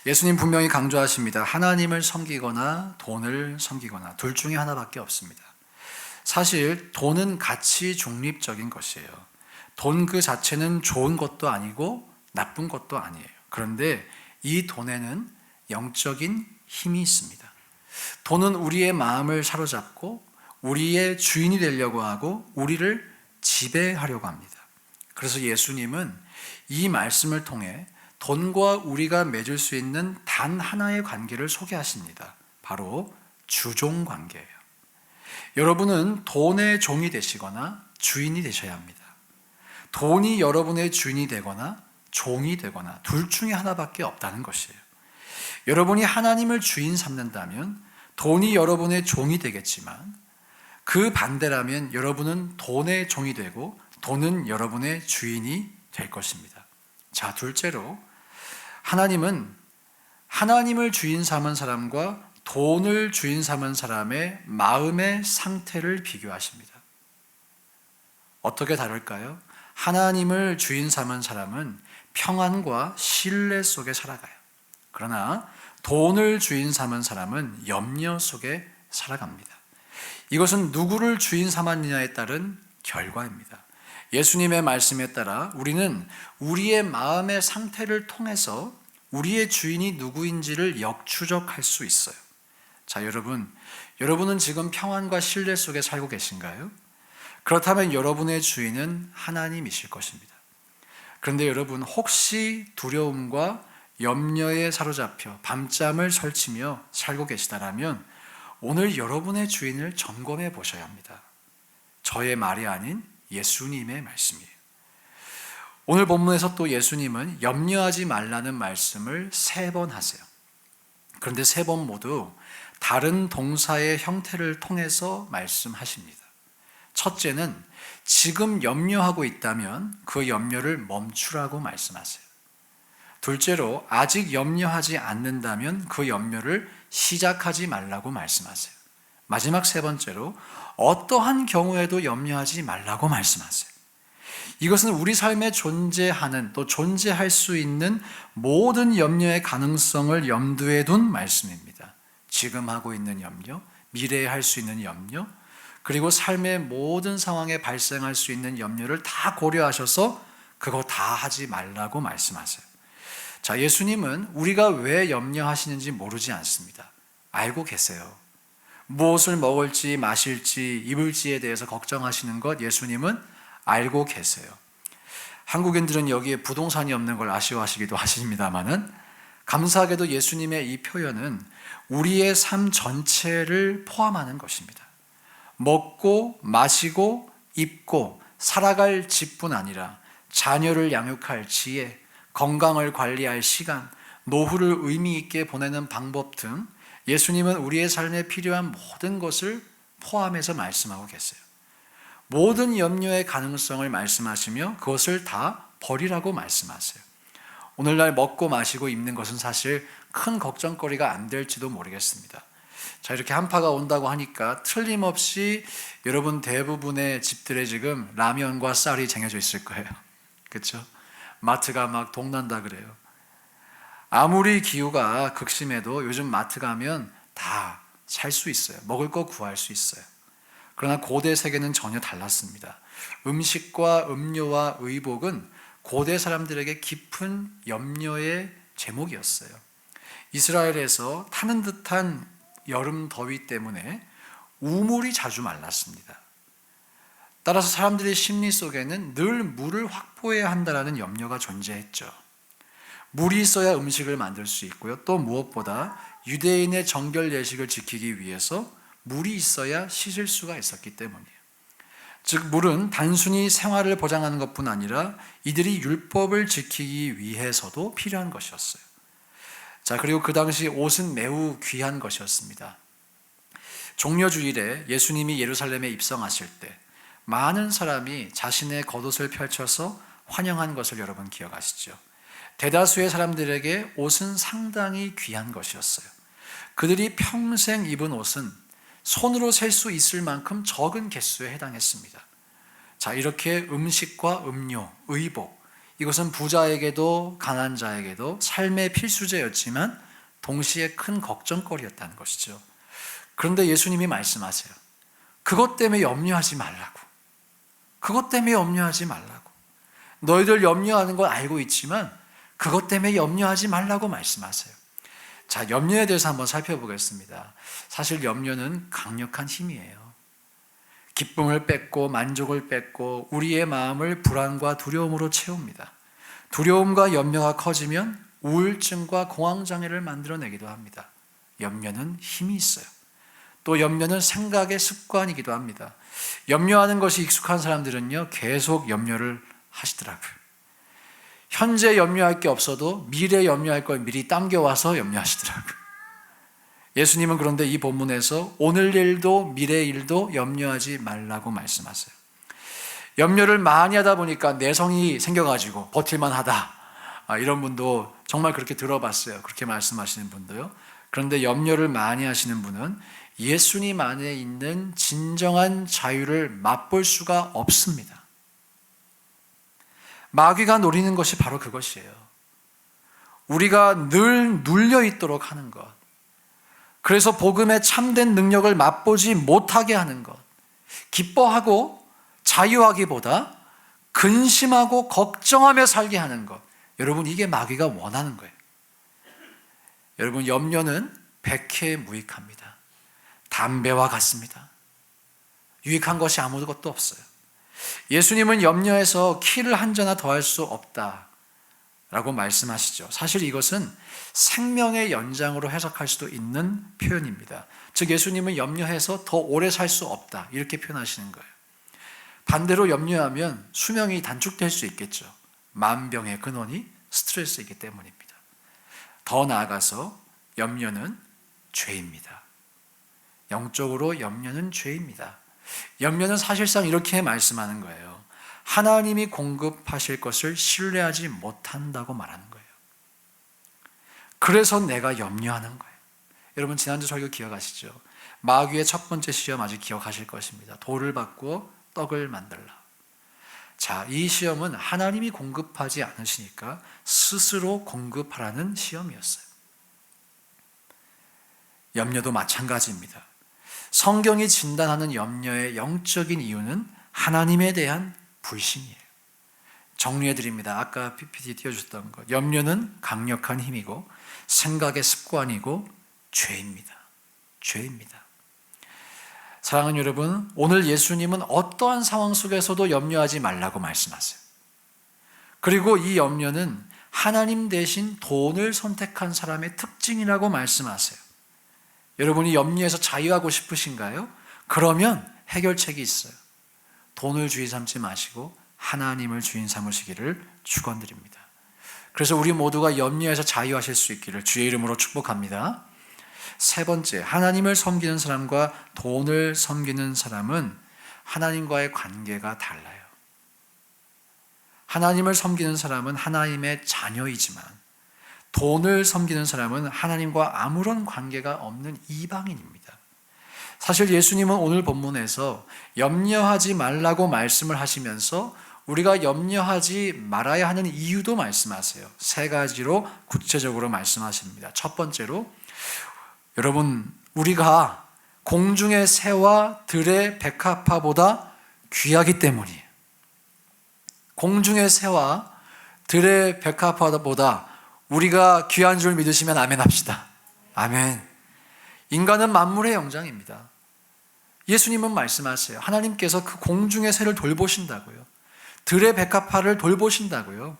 예수님 분명히 강조하십니다. 하나님을 섬기거나 돈을 섬기거나 둘 중에 하나밖에 없습니다. 사실 돈은 가치 중립적인 것이에요. 돈 그 자체는 좋은 것도 아니고 나쁜 것도 아니에요. 그런데 이 돈에는 영적인 힘이 있습니다. 돈은 우리의 마음을 사로잡고 우리의 주인이 되려고 하고 우리를 지배하려고 합니다. 그래서 예수님은 이 말씀을 통해 돈과 우리가 맺을 수 있는 단 하나의 관계를 소개하십니다. 바로 주종 관계예요. 여러분은 돈의 종이 되시거나 주인이 되셔야 합니다. 돈이 여러분의 주인이 되거나 종이 되거나 둘 중에 하나밖에 없다는 것이에요. 여러분이 하나님을 주인 삼는다면 돈이 여러분의 종이 되겠지만 그 반대라면 여러분은 돈의 종이 되고 돈은 여러분의 주인이 될 것입니다. 자, 둘째로 하나님은 하나님을 주인 삼은 사람과 돈을 주인 삼은 사람의 마음의 상태를 비교하십니다. 어떻게 다를까요? 하나님을 주인 삼은 사람은 평안과 신뢰 속에 살아가요. 그러나 돈을 주인 삼은 사람은 염려 속에 살아갑니다. 이것은 누구를 주인 삼았느냐에 따른 결과입니다. 예수님의 말씀에 따라 우리는 우리의 마음의 상태를 통해서 우리의 주인이 누구인지를 역추적할 수 있어요. 자, 여러분은 지금 평안과 신뢰 속에 살고 계신가요? 그렇다면 여러분의 주인은 하나님이실 것입니다. 그런데 여러분, 혹시 두려움과 염려에 사로잡혀 밤잠을 설치며 살고 계시다라면 오늘 여러분의 주인을 점검해 보셔야 합니다. 저의 말이 아닌 예수님의 말씀이에요. 오늘 본문에서 또 예수님은 염려하지 말라는 말씀을 3번 하세요. 그런데 3번 모두 다른 동사의 형태를 통해서 말씀하십니다. 첫째는 지금 염려하고 있다면 그 염려를 멈추라고 말씀하세요. 둘째로 아직 염려하지 않는다면 그 염려를 시작하지 말라고 말씀하세요. 마지막 3번째로 어떠한 경우에도 염려하지 말라고 말씀하세요. 이것은 우리 삶에 존재하는 또 존재할 수 있는 모든 염려의 가능성을 염두에 둔 말씀입니다. 지금 하고 있는 염려, 미래에 할 수 있는 염려, 그리고 삶의 모든 상황에 발생할 수 있는 염려를 다 고려하셔서 그거 다 하지 말라고 말씀하세요. 자, 예수님은 우리가 왜 염려하시는지 모르지 않습니다. 알고 계세요. 무엇을 먹을지 마실지 입을지에 대해서 걱정하시는 것 예수님은 알고 계세요. 한국인들은 여기에 부동산이 없는 걸 아쉬워하시기도 하십니다만은 감사하게도 예수님의 이 표현은 우리의 삶 전체를 포함하는 것입니다. 먹고 마시고 입고 살아갈 집뿐 아니라 자녀를 양육할 지혜, 건강을 관리할 시간, 노후를 의미 있게 보내는 방법 등 예수님은 우리의 삶에 필요한 모든 것을 포함해서 말씀하고 계세요. 모든 염려의 가능성을 말씀하시며 그것을 다 버리라고 말씀하세요. 오늘날 먹고 마시고 입는 것은 사실 큰 걱정거리가 안 될지도 모르겠습니다. 자, 이렇게 한파가 온다고 하니까 틀림없이 여러분 대부분의 집들에 지금 라면과 쌀이 쟁여져 있을 거예요. 그렇죠? 마트가 막 동난다 그래요. 아무리 기후가 극심해도 요즘 마트 가면 다 살 수 있어요. 먹을 거 구할 수 있어요. 그러나 고대 세계는 전혀 달랐습니다. 음식과 음료와 의복은 고대 사람들에게 깊은 염려의 제목이었어요. 이스라엘에서 타는 듯한 여름 더위 때문에 우물이 자주 말랐습니다. 따라서 사람들의 심리 속에는 늘 물을 확보해야 한다는 염려가 존재했죠. 물이 있어야 음식을 만들 수 있고요. 또 무엇보다 유대인의 정결 예식을 지키기 위해서 물이 있어야 씻을 수가 있었기 때문이에요. 즉 물은 단순히 생활을 보장하는 것뿐 아니라 이들이 율법을 지키기 위해서도 필요한 것이었어요. 자, 그리고 그 당시 옷은 매우 귀한 것이었습니다. 종려주일에 예수님이 예루살렘에 입성하실 때 많은 사람이 자신의 겉옷을 펼쳐서 환영한 것을 여러분 기억하시죠? 대다수의 사람들에게 옷은 상당히 귀한 것이었어요. 그들이 평생 입은 옷은 손으로 셀 수 있을 만큼 적은 개수에 해당했습니다. 자, 이렇게 음식과 음료, 의복, 이것은 부자에게도 가난한 자에게도 삶의 필수제였지만 동시에 큰 걱정거리였다는 것이죠. 그런데 예수님이 말씀하세요. 그것 때문에 염려하지 말라고. 그것 때문에 염려하지 말라고. 너희들 염려하는 건 알고 있지만 그것 때문에 염려하지 말라고 말씀하세요. 자, 염려에 대해서 한번 살펴보겠습니다. 사실 염려는 강력한 힘이에요. 기쁨을 뺏고 만족을 뺏고 우리의 마음을 불안과 두려움으로 채웁니다. 두려움과 염려가 커지면 우울증과 공황장애를 만들어내기도 합니다. 염려는 힘이 있어요. 또 염려는 생각의 습관이기도 합니다. 염려하는 것이 익숙한 사람들은요, 계속 염려를 하시더라고요. 현재 염려할 게 없어도 미래 염려할 걸 미리 당겨와서 염려하시더라고요. 예수님은 그런데 이 본문에서 오늘 일도 미래 일도 염려하지 말라고 말씀하세요. 염려를 많이 하다 보니까 내성이 생겨가지고 버틸만 하다, 이런 분도 정말 그렇게 들어봤어요. 그렇게 말씀하시는 분도요. 그런데 염려를 많이 하시는 분은 예수님 안에 있는 진정한 자유를 맛볼 수가 없습니다. 마귀가 노리는 것이 바로 그것이에요. 우리가 늘 눌려 있도록 하는 것, 그래서 복음의 참된 능력을 맛보지 못하게 하는 것, 기뻐하고 자유하기보다 근심하고 걱정하며 살게 하는 것, 여러분, 이게 마귀가 원하는 거예요. 여러분, 염려는 백해에 무익합니다. 담배와 같습니다. 유익한 것이 아무것도 없어요. 예수님은 염려에서 키를 한 잔나 더 할 수 없다라고 말씀하시죠. 사실 이것은 생명의 연장으로 해석할 수도 있는 표현입니다. 즉, 예수님은 염려해서 더 오래 살 수 없다, 이렇게 표현하시는 거예요. 반대로 염려하면 수명이 단축될 수 있겠죠. 만병의 근원이 스트레스이기 때문입니다. 더 나아가서 염려는 죄입니다. 영적으로 염려는 죄입니다. 염려는 사실상 이렇게 말씀하는 거예요. 하나님이 공급하실 것을 신뢰하지 못한다고 말하는 거예요. 그래서 내가 염려하는 거예요. 여러분, 지난주 설교 기억하시죠? 마귀의 첫 번째 시험 아직 기억하실 것입니다. 돌을 받고 떡을 만들라. 자, 이 시험은 하나님이 공급하지 않으시니까 스스로 공급하라는 시험이었어요. 염려도 마찬가지입니다. 성경이 진단하는 염려의 영적인 이유는 하나님에 대한 불신이에요. 정리해 드립니다. 아까 PPT 띄워주셨던 것. 염려는 강력한 힘이고 생각의 습관이고 죄입니다. 죄입니다. 사랑하는 여러분, 오늘 예수님은 어떠한 상황 속에서도 염려하지 말라고 말씀하세요. 그리고 이 염려는 하나님 대신 돈을 선택한 사람의 특징이라고 말씀하세요. 여러분이 염려에서 자유하고 싶으신가요? 그러면 해결책이 있어요. 돈을 주인 삼지 마시고 하나님을 주인 삼으시기를 축원드립니다. 그래서 우리 모두가 염려에서 자유하실 수 있기를 주의 이름으로 축복합니다. 세 번째, 하나님을 섬기는 사람과 돈을 섬기는 사람은 하나님과의 관계가 달라요. 하나님을 섬기는 사람은 하나님의 자녀이지만 돈을 섬기는 사람은 하나님과 아무런 관계가 없는 이방인입니다. 사실 예수님은 오늘 본문에서 염려하지 말라고 말씀을 하시면서 우리가 염려하지 말아야 하는 이유도 말씀하세요. 세 가지로 구체적으로 말씀하십니다. 첫 번째로, 여러분, 우리가 공중의 새와 들의 백합화보다 귀하기 때문이에요. 공중의 새와 들의 백합화보다 우리가 귀한 줄 믿으시면 아멘 합시다. 아멘. 인간은 만물의 영장입니다. 예수님은 말씀하세요. 하나님께서 그 공중의 새를 돌보신다고요. 들의 백합화를 돌보신다고요.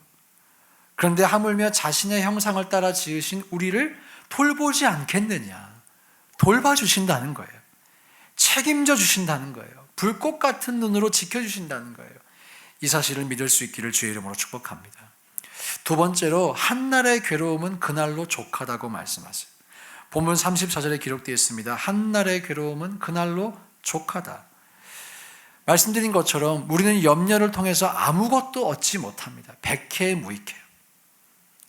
그런데 하물며 자신의 형상을 따라 지으신 우리를 돌보지 않겠느냐. 돌봐주신다는 거예요. 책임져 주신다는 거예요. 불꽃 같은 눈으로 지켜주신다는 거예요. 이 사실을 믿을 수 있기를 주의 이름으로 축복합니다. 두 번째로, 한날의 괴로움은 그날로 족하다고 말씀하세요. 본문 34절에 기록되어 있습니다. 한날의 괴로움은 그날로 족하다. 말씀드린 것처럼 우리는 염려를 통해서 아무것도 얻지 못합니다. 백해에 무익해요.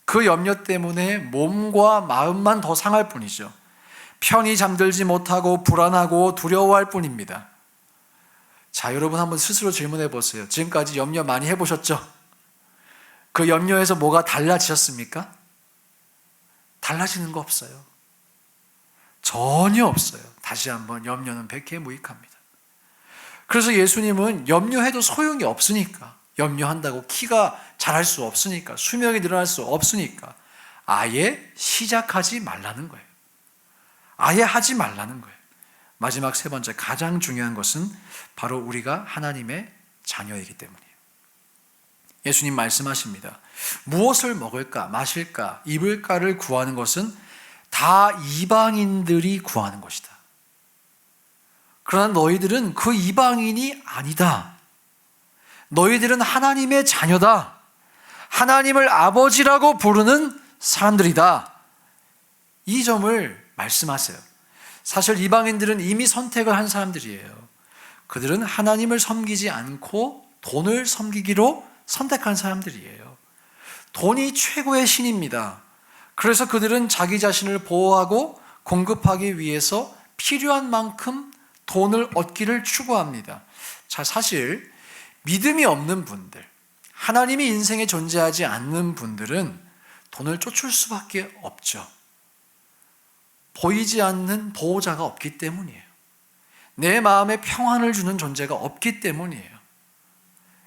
그 염려 때문에 몸과 마음만 더 상할 뿐이죠. 편히 잠들지 못하고 불안하고 두려워할 뿐입니다. 자, 여러분 한번 스스로 질문해 보세요. 지금까지 염려 많이 해보셨죠? 그 염려에서 뭐가 달라지셨습니까? 달라지는 거 없어요. 전혀 없어요. 다시 한번 염려는 백해무익합니다. 그래서 예수님은 염려해도 소용이 없으니까, 염려한다고 키가 자랄 수 없으니까, 수명이 늘어날 수 없으니까 아예 시작하지 말라는 거예요. 아예 하지 말라는 거예요. 마지막 세 번째, 가장 중요한 것은 바로 우리가 하나님의 자녀이기 때문이에요. 예수님 말씀하십니다. 무엇을 먹을까, 마실까, 입을까를 구하는 것은 다 이방인들이 구하는 것이다. 그러나 너희들은 그 이방인이 아니다. 너희들은 하나님의 자녀다. 하나님을 아버지라고 부르는 사람들이다. 이 점을 말씀하세요. 사실 이방인들은 이미 선택을 한 사람들이에요. 그들은 하나님을 섬기지 않고 돈을 섬기기로 선택한 사람들이에요. 돈이 최고의 신입니다. 그래서 그들은 자기 자신을 보호하고 공급하기 위해서 필요한 만큼 돈을 얻기를 추구합니다. 자, 사실 믿음이 없는 분들, 하나님이 인생에 존재하지 않는 분들은 돈을 쫓을 수밖에 없죠. 보이지 않는 보호자가 없기 때문이에요. 내 마음에 평안을 주는 존재가 없기 때문이에요.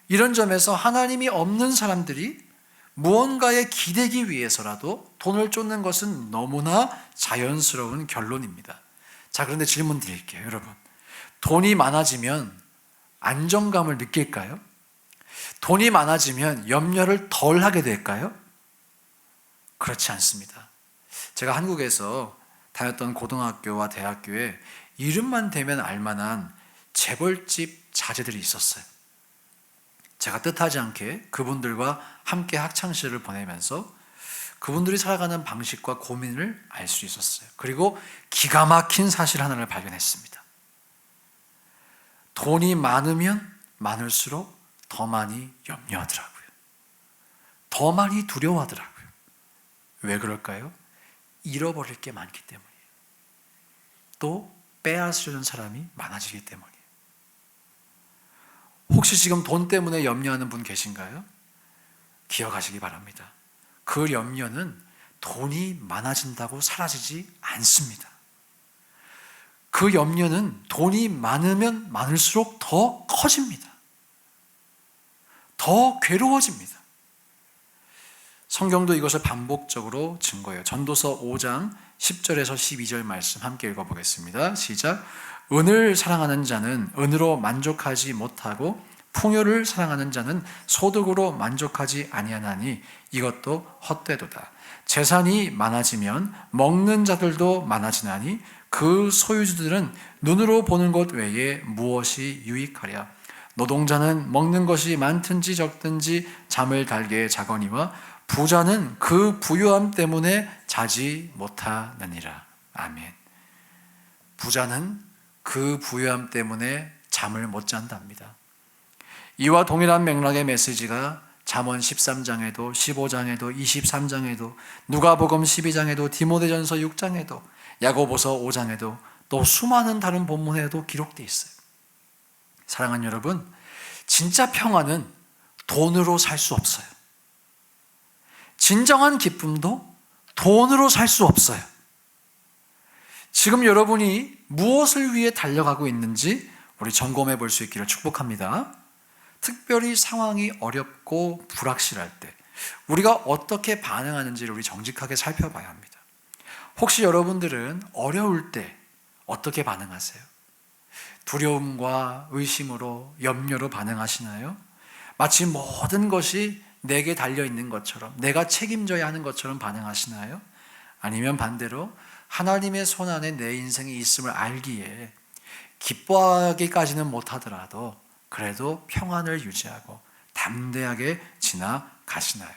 이런 점에서 하나님이 없는 사람들이 무언가에 기대기 위해서라도 돈을 쫓는 것은 너무나 자연스러운 결론입니다. 자, 그런데 질문 드릴게요, 여러분. 돈이 많아지면 안정감을 느낄까요? 돈이 많아지면 염려를 덜 하게 될까요? 그렇지 않습니다. 제가 한국에서 다녔던 고등학교와 대학교에 이름만 대면 알만한 재벌집 자제들이 있었어요. 제가 뜻하지 않게 그분들과 함께 학창시절을 보내면서 그분들이 살아가는 방식과 고민을 알 수 있었어요. 그리고 기가 막힌 사실 하나를 발견했습니다. 돈이 많으면 많을수록 더 많이 염려하더라고요. 더 많이 두려워하더라고요. 왜 그럴까요? 잃어버릴 게 많기 때문이에요. 또 빼앗으려는 사람이 많아지기 때문이에요. 혹시 지금 돈 때문에 염려하는 분 계신가요? 기억하시기 바랍니다. 그 염려는 돈이 많아진다고 사라지지 않습니다. 그 염려는 돈이 많으면 많을수록 더 커집니다. 더 괴로워집니다. 성경도 이것을 반복적으로 증거해요. 전도서 5장 10절에서 12절 말씀 함께 읽어보겠습니다. 시작. 은을 사랑하는 자는 은으로 만족하지 못하고 풍요를 사랑하는 자는 소득으로 만족하지 아니하나니 이것도 헛되도다. 재산이 많아지면 먹는 자들도 많아지나니 그 소유주들은 눈으로 보는 것 외에 무엇이 유익하랴. 노동자는 먹는 것이 많든지 적든지 잠을 달게 자거니와 부자는 그 부유함 때문에 자지 못하느니라. 아멘. 부자는 그 부유함 때문에 잠을 못 잔답니다. 이와 동일한 맥락의 메시지가 잠언 13장에도 15장에도 23장에도 누가복음 12장에도 디모데전서 6장에도 야고보서 5장에도 또 수많은 다른 본문에도 기록되어 있어요. 사랑하는 여러분, 진짜 평안은 돈으로 살 수 없어요. 진정한 기쁨도 돈으로 살 수 없어요. 지금 여러분이 무엇을 위해 달려가고 있는지 우리 점검해 볼 수 있기를 축복합니다. 특별히 상황이 어렵고 불확실할 때 우리가 어떻게 반응하는지를 우리 정직하게 살펴봐야 합니다. 혹시 여러분들은 어려울 때 어떻게 반응하세요? 두려움과 의심으로, 염려로 반응하시나요? 마치 모든 것이 내게 달려있는 것처럼, 내가 책임져야 하는 것처럼 반응하시나요? 아니면 반대로 하나님의 손 안에 내 인생이 있음을 알기에 기뻐하기까지는 못하더라도 그래도 평안을 유지하고 담대하게 지나가시나요?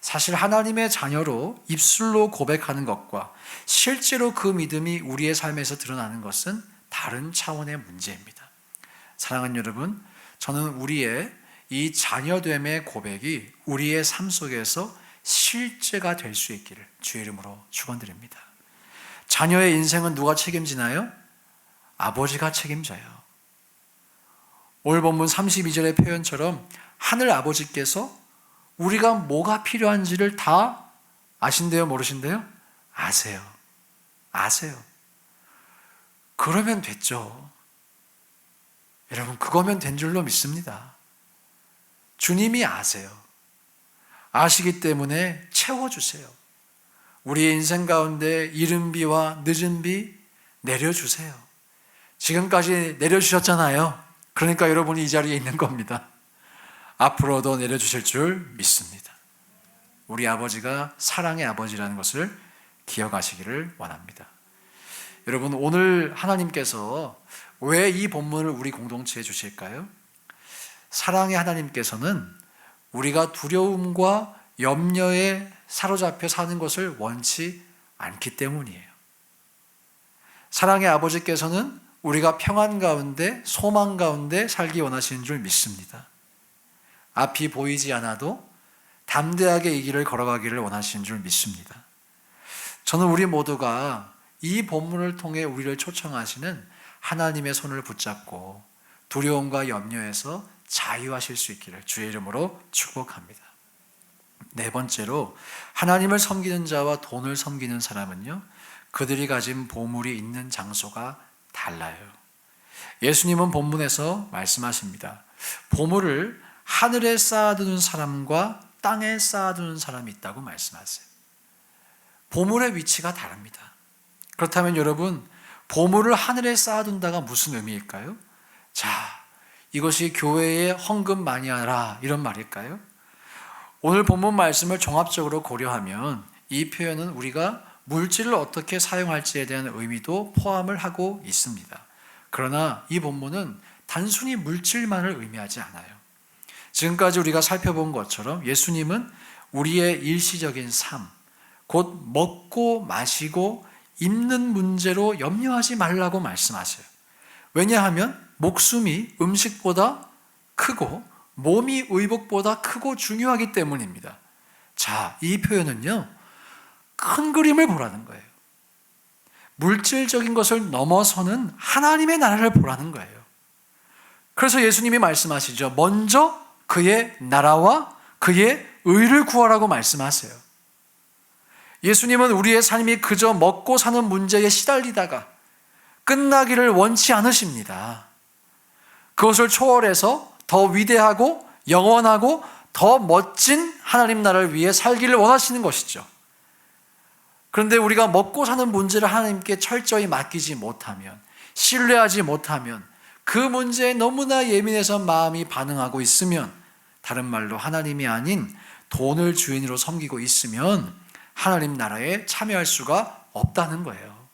사실 하나님의 자녀로 입술로 고백하는 것과 실제로 그 믿음이 우리의 삶에서 드러나는 것은 다른 차원의 문제입니다. 사랑하는 여러분, 저는 우리의 이 자녀됨의 고백이 우리의 삶 속에서 실제가 될 수 있기를 주의 이름으로 축원드립니다. 자녀의 인생은 누가 책임지나요? 아버지가 책임져요. 오늘 본문 32절의 표현처럼 하늘 아버지께서 우리가 뭐가 필요한지를 다 아신대요, 모르신대요? 아세요. 아세요. 그러면 됐죠. 여러분, 그거면 된 줄로 믿습니다. 주님이 아세요. 아시기 때문에 채워주세요. 우리의 인생 가운데 이른 비와 늦은 비 내려주세요. 지금까지 내려주셨잖아요. 그러니까 여러분이 이 자리에 있는 겁니다. 앞으로도 내려주실 줄 믿습니다. 우리 아버지가 사랑의 아버지라는 것을 기억하시기를 원합니다. 여러분, 오늘 하나님께서 왜 이 본문을 우리 공동체에 주실까요? 사랑의 하나님께서는 우리가 두려움과 염려에 사로잡혀 사는 것을 원치 않기 때문이에요. 사랑의 아버지께서는 우리가 평안 가운데, 소망 가운데 살기 원하시는 줄 믿습니다. 앞이 보이지 않아도 담대하게 이 길을 걸어가기를 원하시는 줄 믿습니다. 저는 우리 모두가 이 본문을 통해 우리를 초청하시는 하나님의 손을 붙잡고 두려움과 염려에서 자유하실 수 있기를 주의 이름으로 축복합니다. 네 번째로, 하나님을 섬기는 자와 돈을 섬기는 사람은요, 그들이 가진 보물이 있는 장소가 달라요. 예수님은 본문에서 말씀하십니다. 보물을 하늘에 쌓아두는 사람과 땅에 쌓아두는 사람이 있다고 말씀하세요. 보물의 위치가 다릅니다. 그렇다면 여러분, 보물을 하늘에 쌓아둔다가 무슨 의미일까요? 자, 이것이 교회에 헌금 많이 하라, 이런 말일까요? 오늘 본문 말씀을 종합적으로 고려하면 이 표현은 우리가 물질을 어떻게 사용할지에 대한 의미도 포함을 하고 있습니다. 그러나 이 본문은 단순히 물질만을 의미하지 않아요. 지금까지 우리가 살펴본 것처럼 예수님은 우리의 일시적인 삶, 곧 먹고 마시고 입는 문제로 염려하지 말라고 말씀하세요. 왜냐하면 목숨이 음식보다 크고 몸이 의복보다 크고 중요하기 때문입니다. 자, 이 표현은요, 큰 그림을 보라는 거예요. 물질적인 것을 넘어서는 하나님의 나라를 보라는 거예요. 그래서 예수님이 말씀하시죠. 먼저 그의 나라와 그의 의를 구하라고 말씀하세요. 예수님은 우리의 삶이 그저 먹고 사는 문제에 시달리다가 끝나기를 원치 않으십니다. 그것을 초월해서 더 위대하고 영원하고 더 멋진 하나님 나라를 위해 살기를 원하시는 것이죠. 그런데 우리가 먹고 사는 문제를 하나님께 철저히 맡기지 못하면, 신뢰하지 못하면, 그 문제에 너무나 예민해서 마음이 반응하고 있으면, 다른 말로 하나님이 아닌 돈을 주인으로 섬기고 있으면 하나님 나라에 참여할 수가 없다는 거예요.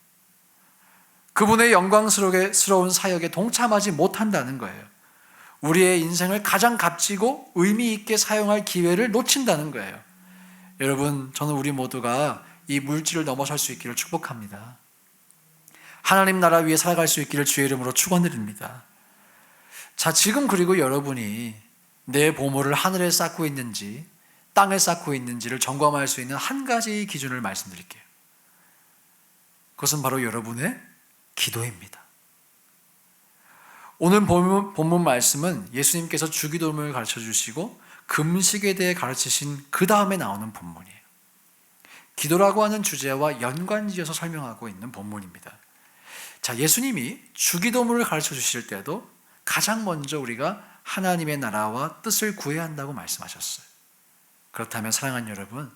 그분의 영광스러운 사역에 동참하지 못한다는 거예요. 우리의 인생을 가장 값지고 의미 있게 사용할 기회를 놓친다는 거예요. 여러분, 저는 우리 모두가 이 물질을 넘어설 수 있기를 축복합니다. 하나님 나라 위에 살아갈 수 있기를 주의 이름으로 축원드립니다. 자, 지금 그리고 여러분이 내 보물을 하늘에 쌓고 있는지 땅에 쌓고 있는지를 점검할 수 있는 한 가지 기준을 말씀드릴게요. 그것은 바로 여러분의 기도입니다. 오늘 본문 말씀은 예수님께서 주기도문을 가르쳐 주시고 금식에 대해 가르치신 그 다음에 나오는 본문이에요. 기도라고 하는 주제와 연관지어서 설명하고 있는 본문입니다. 자, 예수님이 주기도문을 가르쳐 주실 때도 가장 먼저 우리가 하나님의 나라와 뜻을 구해야 한다고 말씀하셨어요. 그렇다면 사랑하는 여러분,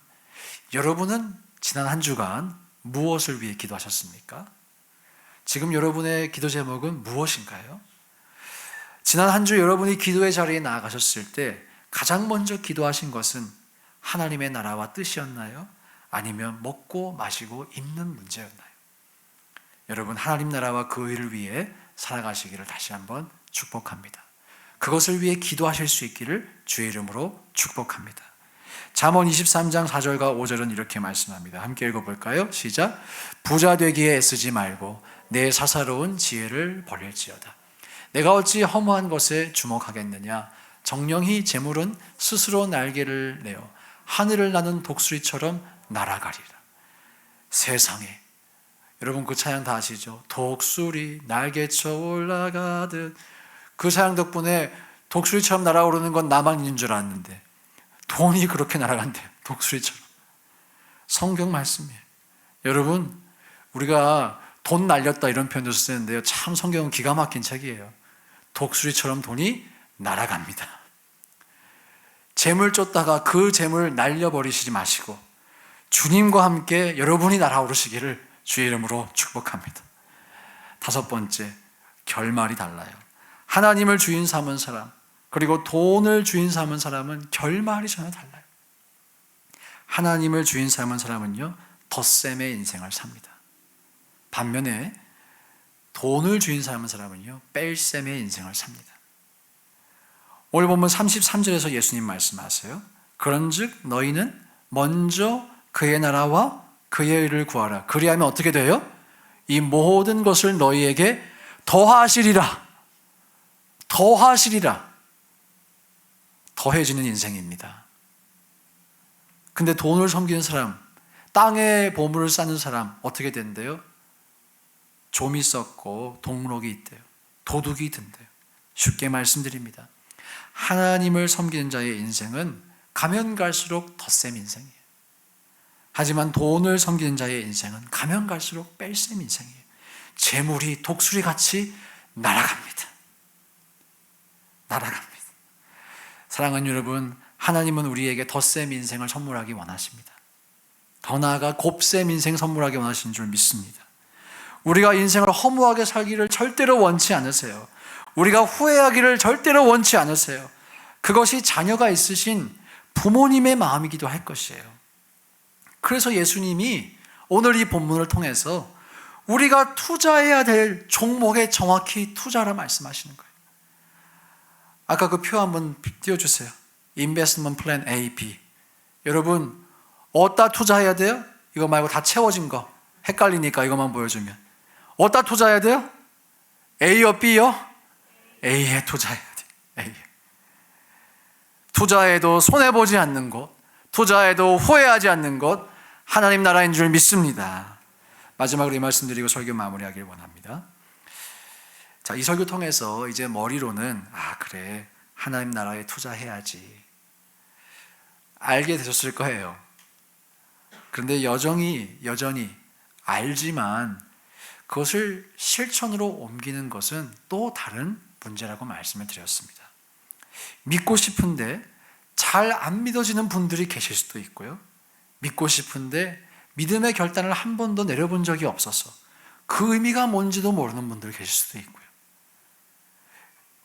여러분은 지난 한 주간 무엇을 위해 기도하셨습니까? 지금 여러분의 기도 제목은 무엇인가요? 지난 한 주 여러분이 기도의 자리에 나아가셨을 때 가장 먼저 기도하신 것은 하나님의 나라와 뜻이었나요? 아니면 먹고 마시고 입는 문제였나요? 여러분, 하나님 나라와 그 의를 위해 살아가시기를 다시 한번 축복합니다. 그것을 위해 기도하실 수 있기를 주의 이름으로 축복합니다. 잠언 23장 4절과 5절은 이렇게 말씀합니다. 함께 읽어볼까요? 시작. 부자 되기에 애쓰지 말고 내 사사로운 지혜를 버릴지어다. 내가 어찌 허무한 것에 주목하겠느냐. 정령히 재물은 스스로 날개를 내어 하늘을 나는 독수리처럼 날아가리라. 세상에, 여러분 그 찬양 다 아시죠? 독수리 날개쳐 올라가듯. 그 찬양 덕분에 독수리처럼 날아오르는 건 나만 있는 줄 알았는데 돈이 그렇게 날아간대요. 독수리처럼. 성경 말씀이에요. 여러분, 우리가 돈 날렸다 이런 표현도 쓰는데요, 참 성경은 기가 막힌 책이에요. 독수리처럼 돈이 날아갑니다. 재물 쫓다가 그 재물 날려버리시지 마시고 주님과 함께 여러분이 날아오르시기를 주의 이름으로 축복합니다. 5번째, 결말이 달라요. 하나님을 주인 삼은 사람, 그리고 돈을 주인 삼은 사람은 결말이 전혀 달라요. 하나님을 주인 삼은 사람은요, 덧셈의 인생을 삽니다. 반면에 돈을 주인 삼은 사람은요, 뺄셈의 인생을 삽니다. 오늘 보면 33절에서 예수님 말씀하세요. 그런즉 너희는 먼저 그의 나라와 그의 의를 구하라. 그리하면 어떻게 돼요? 이 모든 것을 너희에게 더하시리라. 더하시리라. 더해지는 인생입니다. 근데 돈을 섬기는 사람, 땅에 보물을 쌓는 사람 어떻게 된대요? 좀이 썩고 동록이 있대요. 도둑이 든대요. 쉽게 말씀드립니다. 하나님을 섬기는 자의 인생은 가면 갈수록 덧셈 인생이에요. 하지만 돈을 섬기는 자의 인생은 가면 갈수록 뺄셈 인생이에요. 재물이 독수리같이 날아갑니다. 날아갑니다. 사랑하는 여러분, 하나님은 우리에게 덧셈 인생을 선물하기 원하십니다. 더 나아가 곱셈 인생 선물하기 원하시는 줄 믿습니다. 우리가 인생을 허무하게 살기를 절대로 원치 않으세요. 우리가 후회하기를 절대로 원치 않으세요. 그것이 자녀가 있으신 부모님의 마음이기도 할 것이에요. 그래서 예수님이 오늘 이 본문을 통해서 우리가 투자해야 될 종목에 정확히 투자라 말씀하시는 거예요. 아까 그 표 한번 띄워주세요. Investment Plan A, B. 여러분, 어디다 투자해야 돼요? 이거 말고 다 채워진 거. 헷갈리니까 이것만 보여주면. 어디다 투자해야 돼요? A요, B요? A에 투자해야 돼요. A에. 투자해도 손해보지 않는 것, 투자해도 후회하지 않는 것, 하나님 나라인 줄 믿습니다. 마지막으로 이 말씀드리고 설교 마무리하길 원합니다. 자, 이 설교 통해서 이제 머리로는 그래, 하나님 나라에 투자해야지 알게 되셨을 거예요. 그런데 여전히 알지만 그것을 실천으로 옮기는 것은 또 다른 문제라고 말씀을 드렸습니다. 믿고 싶은데 잘 안 믿어지는 분들이 계실 수도 있고요. 믿고 싶은데 믿음의 결단을 한 번도 내려본 적이 없어서 그 의미가 뭔지도 모르는 분들 계실 수도 있고요.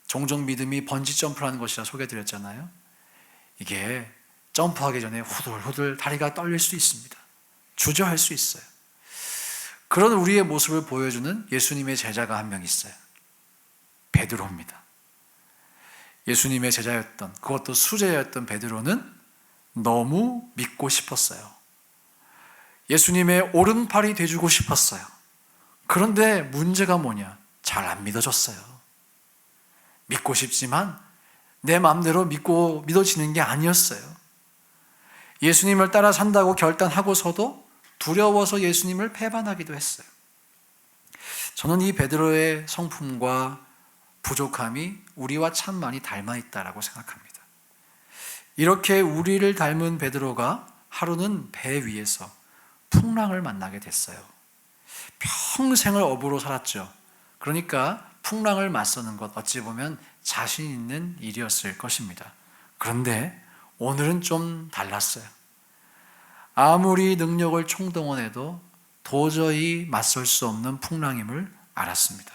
종종 믿음이 번지 점프라는 것이라 소개해드렸잖아요. 이게 점프하기 전에 후들후들 다리가 떨릴 수 있습니다. 주저할 수 있어요. 그런 우리의 모습을 보여주는 예수님의 제자가 한 명 있어요. 베드로입니다. 예수님의 제자였던, 그것도 수제였던 베드로는 너무 믿고 싶었어요. 예수님의 오른팔이 돼주고 싶었어요. 그런데 문제가 뭐냐? 잘 안 믿어졌어요. 믿고 싶지만 내 마음대로 믿어지는 게 아니었어요. 예수님을 따라 산다고 결단하고서도 두려워서 예수님을 배반하기도 했어요. 저는 이 베드로의 성품과 부족함이 우리와 참 많이 닮아 있다라고 생각합니다. 이렇게 우리를 닮은 베드로가 하루는 배 위에서 풍랑을 만나게 됐어요. 평생을 어부로 살았죠. 그러니까 풍랑을 맞서는 것 어찌 보면 자신 있는 일이었을 것입니다. 그런데 오늘은 좀 달랐어요. 아무리 능력을 총동원해도 도저히 맞설 수 없는 풍랑임을 알았습니다.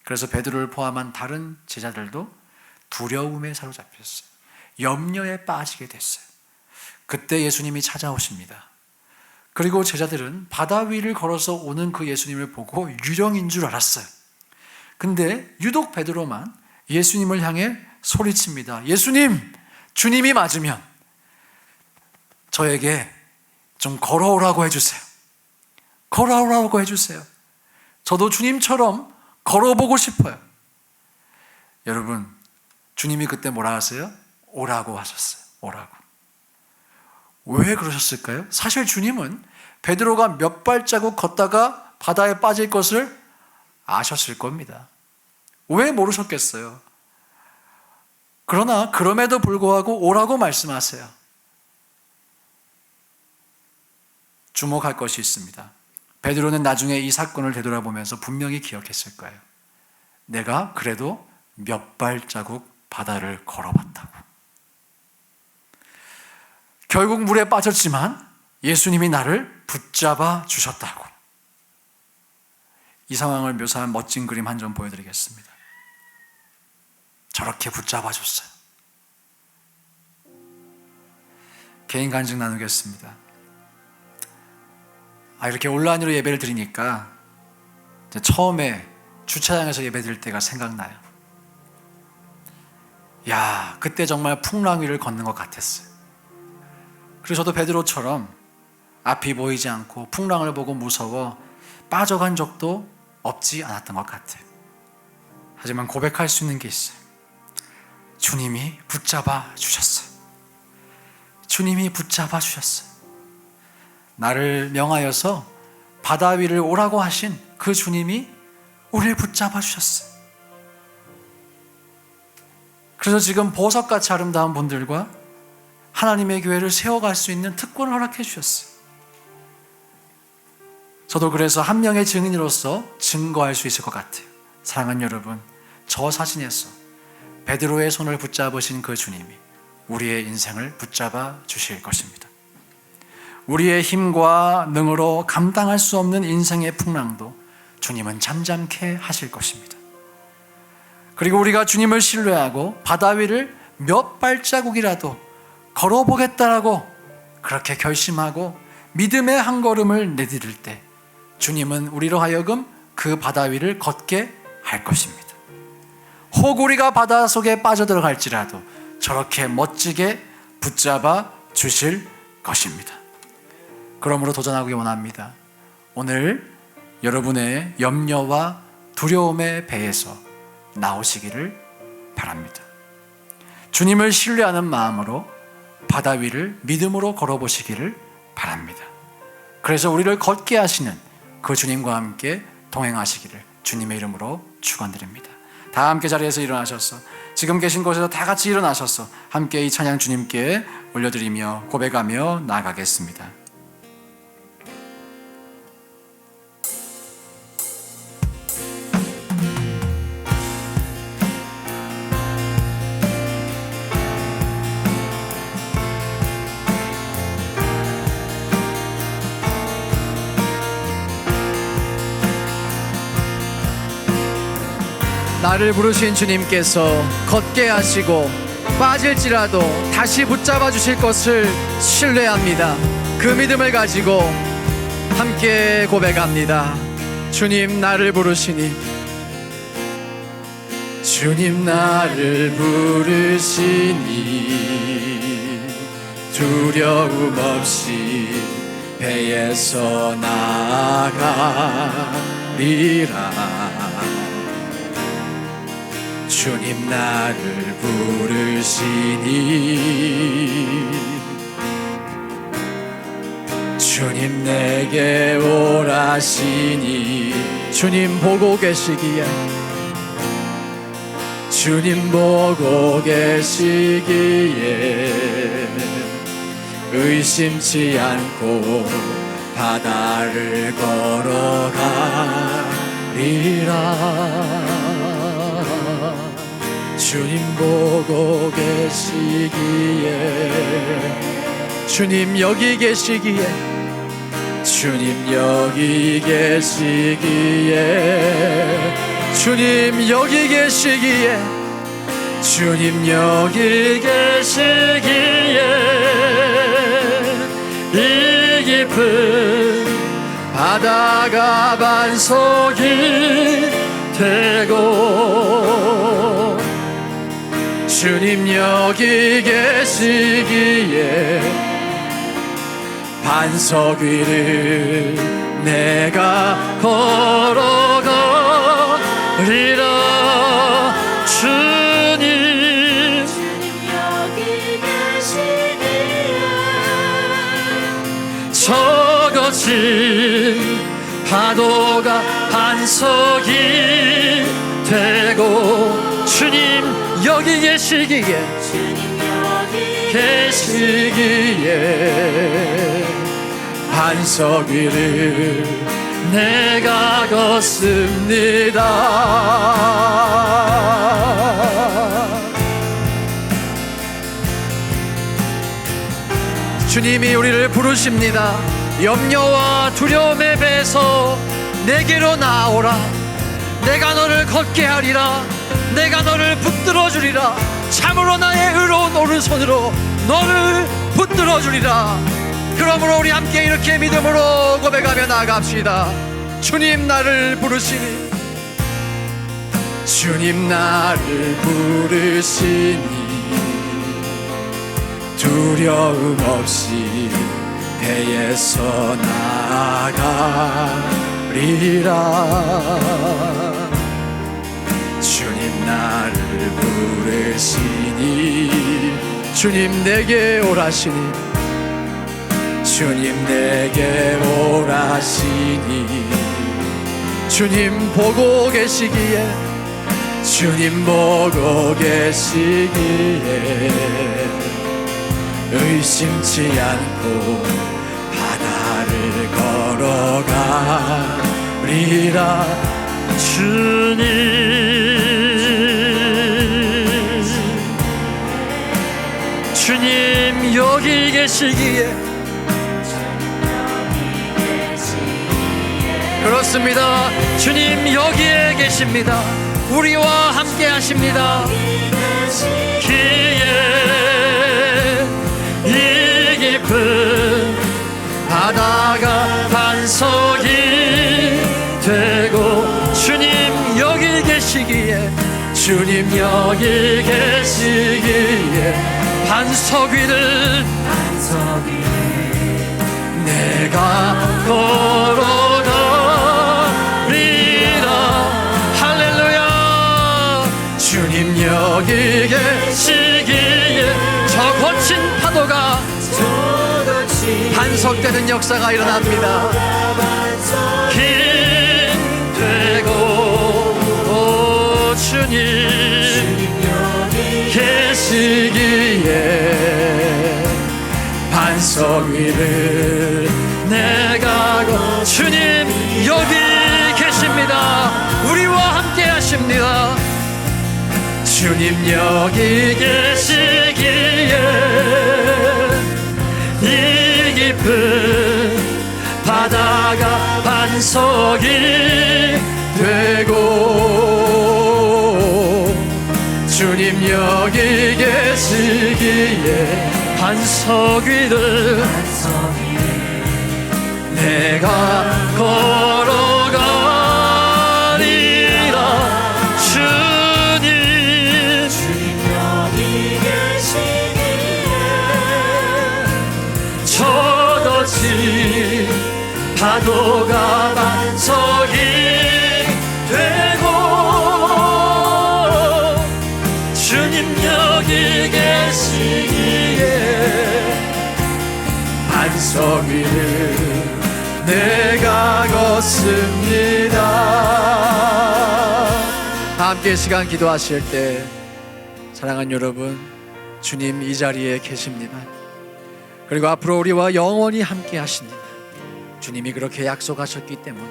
그래서 베드로를 포함한 다른 제자들도 두려움에 사로잡혔어요. 염려에 빠지게 됐어요. 그때 예수님이 찾아오십니다. 그리고 제자들은 바다 위를 걸어서 오는 그 예수님을 보고 유령인 줄 알았어요. 근데 유독 베드로만 예수님을 향해 소리칩니다. 예수님, 주님이 맞으면 저에게 좀 걸어오라고 해주세요. 걸어오라고 해주세요. 저도 주님처럼 걸어보고 싶어요. 여러분, 주님이 그때 뭐라 하세요? 오라고 하셨어요. 오라고. 왜 그러셨을까요? 사실 주님은 베드로가 몇 발자국 걷다가 바다에 빠질 것을 아셨을 겁니다. 왜 모르셨겠어요? 그러나 그럼에도 불구하고 오라고 말씀하세요. 주목할 것이 있습니다. 베드로는 나중에 이 사건을 되돌아보면서 분명히 기억했을 거예요. 내가 그래도 몇 발자국 바다를 걸어봤다고. 결국 물에 빠졌지만 예수님이 나를 붙잡아 주셨다고. 이 상황을 묘사한 멋진 그림 한 점 보여드리겠습니다. 저렇게 붙잡아 줬어요. 개인 간증 나누겠습니다. 이렇게 온라인으로 예배를 드리니까 처음에 주차장에서 예배 드릴 때가 생각나요. 야, 그때 정말 풍랑 위를 걷는 것 같았어요. 그래서 저도 베드로처럼 앞이 보이지 않고 풍랑을 보고 무서워 빠져간 적도 없지 않았던 것 같아요. 하지만 고백할 수 있는 게 있어요. 주님이 붙잡아 주셨어요. 주님이 붙잡아 주셨어요. 나를 명하여서 바다 위를 오라고 하신 그 주님이 우리를 붙잡아 주셨어요. 그래서 지금 보석같이 아름다운 분들과 하나님의 교회를 세워갈 수 있는 특권을 허락해 주셨어요. 저도 그래서 한 명의 증인으로서 증거할 수 있을 것 같아요. 사랑하는 여러분, 저 사진에서 베드로의 손을 붙잡으신 그 주님이 우리의 인생을 붙잡아 주실 것입니다. 우리의 힘과 능으로 감당할 수 없는 인생의 풍랑도 주님은 잠잠케 하실 것입니다. 그리고 우리가 주님을 신뢰하고 바다 위를 몇 발자국이라도 걸어보겠다라고 그렇게 결심하고 믿음의 한 걸음을 내디딜 때 주님은 우리로 하여금 그 바다 위를 걷게 할 것입니다. 혹 우리가 바다 속에 빠져들어갈지라도 저렇게 멋지게 붙잡아 주실 것입니다. 그러므로 도전하기 원합니다. 오늘 여러분의 염려와 두려움의 배에서 나오시기를 바랍니다. 주님을 신뢰하는 마음으로 바다 위를 믿음으로 걸어보시기를 바랍니다. 그래서 우리를 걷게 하시는 그 주님과 함께 동행하시기를 주님의 이름으로 축원드립니다. 다 함께 자리에서 일어나셔서 지금 계신 곳에서 다 같이 일어나셔서 함께 이 찬양 주님께 올려드리며 고백하며 나아가겠습니다. 나를 부르신 주님께서 걷게 하시고 빠질지라도 다시 붙잡아 주실 것을 신뢰합니다. 그 믿음을 가지고 함께 고백합니다. 주님 나를 부르시니, 주님 나를 부르시니 두려움 없이 배에서 나아가리라. 주님 나를 부르시니 주님 내게 오라시니 주님 보고 계시기에, 주님 보고 계시기에 의심치 않고 바다를 걸어가리라. 주님 보고 계시기에, 주님 여기 계시기에, 주님 여기 계시기에, 주님 여기 계시기에, 주님 여기 계시기에 이 깊은 바다가 반석이 되고, 주님 여기 계시기에 반석 위를 내가 걸어가리라. 주님 여기 계시기에 저 거친 파도가 반석이 되고 주님 여기 계시기에 반석 위를 내가 걷습니다. 주님이 우리를 부르십니다. 염려와 두려움의 배에서 내게로 나오라. 내가 너를 걷게 하리라. 내가 너를 붙들어 주리라. 참으로 나의 의로운 오른손으로 너를 붙들어 주리라. 그러므로 우리 함께 이렇게 믿음으로 고백하며 나아갑시다. 주님 나를 부르시니, 주님 나를 부르시니 두려움 없이 배에서 나아가리라. 주님 나를 부르시니 주님 내게 오라시니 주님 내게 오라시니 주님 보고 계시기에 주님 보고 계시기에 의심치 않고 바다를 걸어가리라. 주님 여기 계시기에 그렇습니다. 주님 여기에 계십니다. 우리와 함께 하십니다. 기에 이 깊은 바다가 반석이 되고 주님 여기 계시기에 주님 여기 계시기에 반석 위를 내가 걸어가리라. 할렐루야. 주님 여기 계시기에 저 거친 파도가 반석되는 역사가 일어납니다. 긴 되고 주님 계시기에 반석 위를 내가 주님 여기 계십니다. 우리와 함께 하십니다. 주님 여기 계시기에 이 깊은 바다가 반석이 되고 주님 여기 계시기에 반석 위를 내가 걸어가리라. 주님 여기 계시기에 저같이 파도가 반석이 되고 주님 여기 계시기에 반석 위를 내가 걷습니다. 함께 시간 기도하실 때 사랑하는 여러분, 주님 이 자리에 계십니다. 그리고 앞으로 우리와 영원히 함께 하십니다. 주님이 그렇게 약속하셨기 때문에.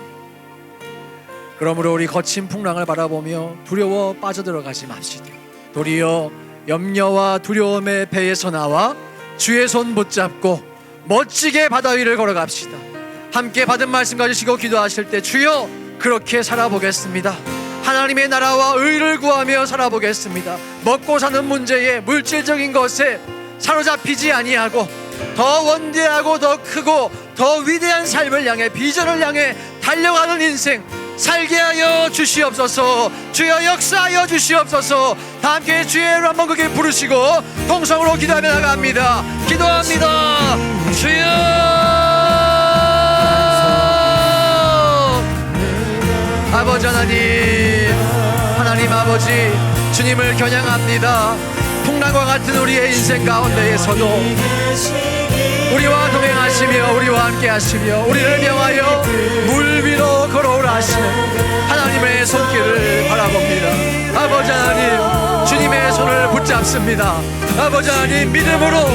그러므로 우리 거친 풍랑을 바라보며 두려워 빠져들어가지 맙시다. 도리어 염려와 두려움의 배에서 나와 주의 손 붙잡고 멋지게 바다 위를 걸어갑시다. 함께 받은 말씀 가지시고 기도하실 때 주여 그렇게 살아보겠습니다. 하나님의 나라와 의를 구하며 살아보겠습니다. 먹고 사는 문제에 물질적인 것에 사로잡히지 아니하고 더 원대하고 더 크고 더 위대한 삶을 향해 비전을 향해 달려가는 인생 살게 하여 주시옵소서. 주여 역사하여 주시옵소서. 다 함께 주의 이름 한번 크게 부르시고 통성으로 기도하며 나갑니다. 기도합니다. 주여 아버지 하나님, 하나님 아버지 주님을 겨냥합니다. 풍랑과 같은 우리의 인생 가운데에서도 우리와 동행하시며 우리와 함께 하시며 우리를 명하여 물 위로 걸어오라 하시는 하나님의 손길을 바라봅니다. 아버지 하나님, 주님의 손을 붙잡습니다. 아버지 하나님, 믿음으로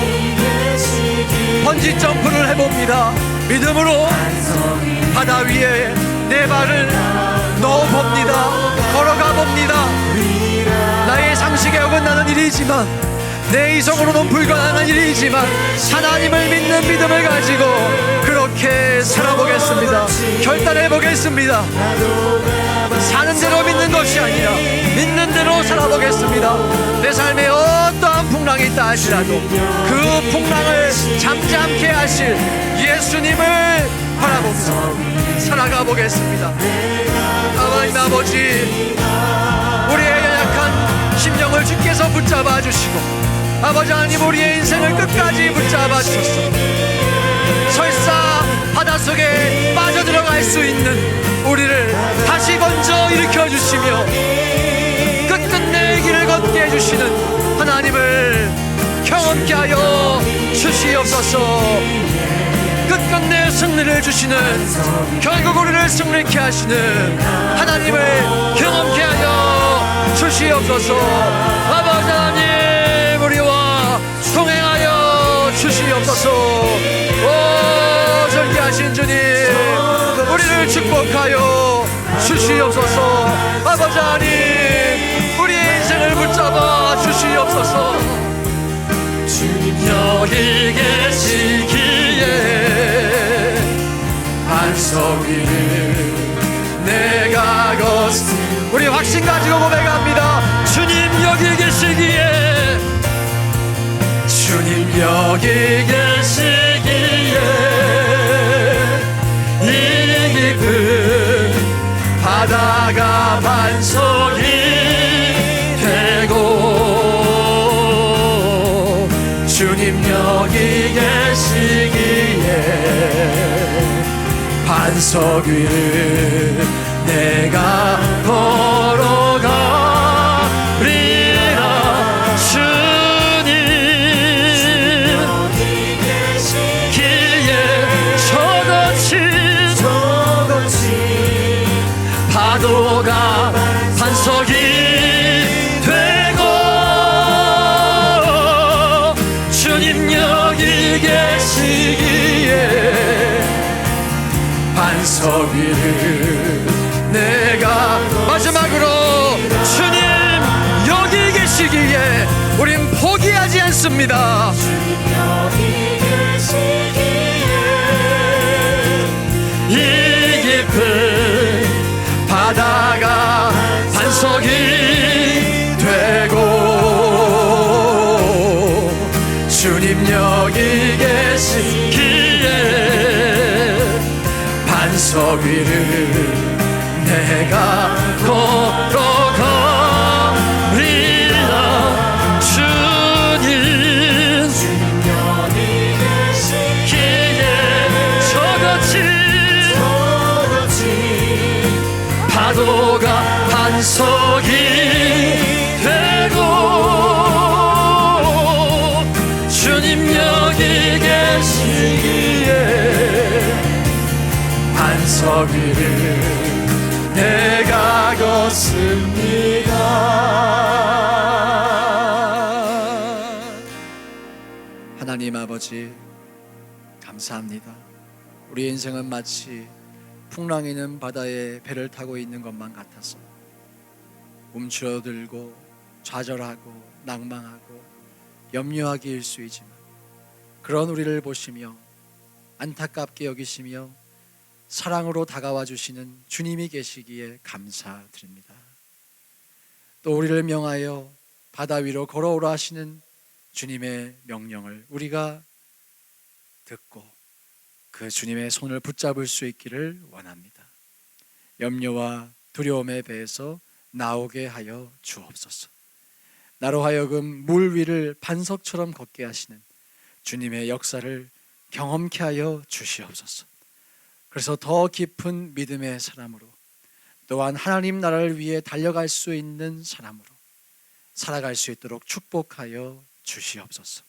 번지 점프를 해봅니다. 믿음으로 바다 위에 내 발을 넣어봅니다. 걸어가 봅니다. 나의 상식에 어긋나는 일이지만, 내 이성으로는 불가능한 일이지만 하나님을 믿는 믿음을 가지고 그렇게 살아보겠습니다. 결단해보겠습니다. 사는 대로 믿는 것이 아니라 믿는 대로 살아보겠습니다. 내 삶에 어떠한 풍랑이 있다 할지라도 그 풍랑을 잠잠케 하실 예수님을 바라보면서 살아가 보겠습니다. 하나님 아버지, 우리의 연약한 심령을 주께서 붙잡아 주시고, 아버지 하나님, 우리의 인생을 끝까지 붙잡아 주셨소. 설사 바닷속에 빠져들어갈 수 있는 우리를 다시 먼저 일으켜 주시며 끝끝내 길을 걷게 해주시는 하나님을 경험케 하여 주시옵소서. 끝끝내 승리를 주시는, 결국 우리를 승리케 하시는 하나님을 경험케 하여 주시옵소서. 아버지 하나님, 우리와 동행하여 주시옵소서. 오, 절대하신 주님, 우리를 축복하여 주시옵소서. 아버지 하나님, 우리의 인생을 붙잡아 주시옵소서. 여기 계시기에 반석 위를 내가 걷습니다. 우리 확신 가지고 고백합니다. 주님 여기 계시기에, 주님 여기 계시기에 이 깊은 바다가 반석이 되고, 주님 여기 계시기에 반석 위를 내가 걸어가리라. 주님 기에 저거친 파도가 반석이 되고, 주님 여기 계시기에 반석 위를 내가, 마지막으로 주님 여기 계시기에 우린 포기하지 않습니다. 이 깊은 바다가 반석이 되고, 주님 여기 계시기에 반석 위를 내가 걸어가리라. 주님 여기 계시기에 저같이 파도가 반석이 되고, 주님 여기 계시기에 반석 위를 내가 걷습니다. 하나님 아버지, 감사합니다. 우리 인생은 마치 풍랑이는 바다에 배를 타고 있는 것만 같아서 움츠러들고 좌절하고 낭망하고 염려하기 일쑤이지만, 그런 우리를 보시며 안타깝게 여기시며 사랑으로 다가와 주시는 주님이 계시기에 감사드립니다. 또 우리를 명하여 바다 위로 걸어오라 하시는 주님의 명령을 우리가 듣고 그 주님의 손을 붙잡을 수 있기를 원합니다. 염려와 두려움의 배에서 나오게 하여 주옵소서. 나로 하여금 물 위를 반석처럼 걷게 하시는 주님의 역사를 경험케 하여 주시옵소서. 그래서 더 깊은 믿음의 사람으로, 또한 하나님 나라를 위해 달려갈 수 있는 사람으로 살아갈 수 있도록 축복하여 주시옵소서.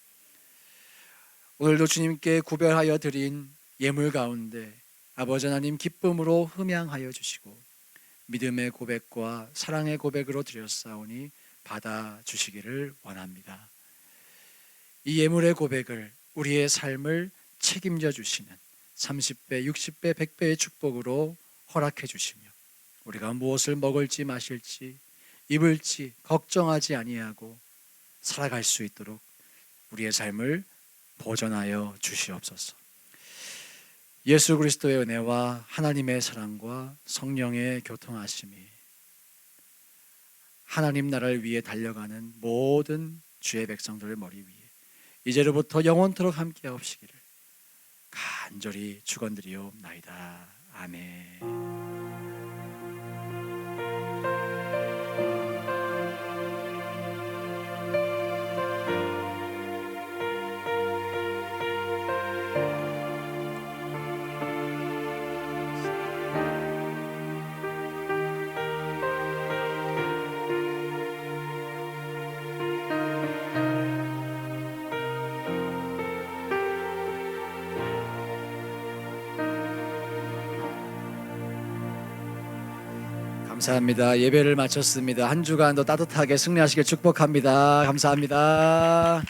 오늘도 주님께 구별하여 드린 예물 가운데 아버지 하나님 기쁨으로 흠양하여 주시고 믿음의 고백과 사랑의 고백으로 드렸사오니 받아 주시기를 원합니다. 이 예물의 고백을 우리의 삶을 책임져 주시는 30배, 60배, 100배의 축복으로 허락해 주시며 우리가 무엇을 먹을지 마실지 입을지 걱정하지 아니하고 살아갈 수 있도록 우리의 삶을 보존하여 주시옵소서. 예수 그리스도의 은혜와 하나님의 사랑과 성령의 교통하심이 하나님 나라를 위해 달려가는 모든 주의 백성들의 머리 위에 이제로부터 영원토록 함께 하옵시기를 간절히 축원드리옵나이다. 아멘. 감사합니다. 예배를 마쳤습니다. 한 주간도 따뜻하게 승리하시길 축복합니다. 감사합니다.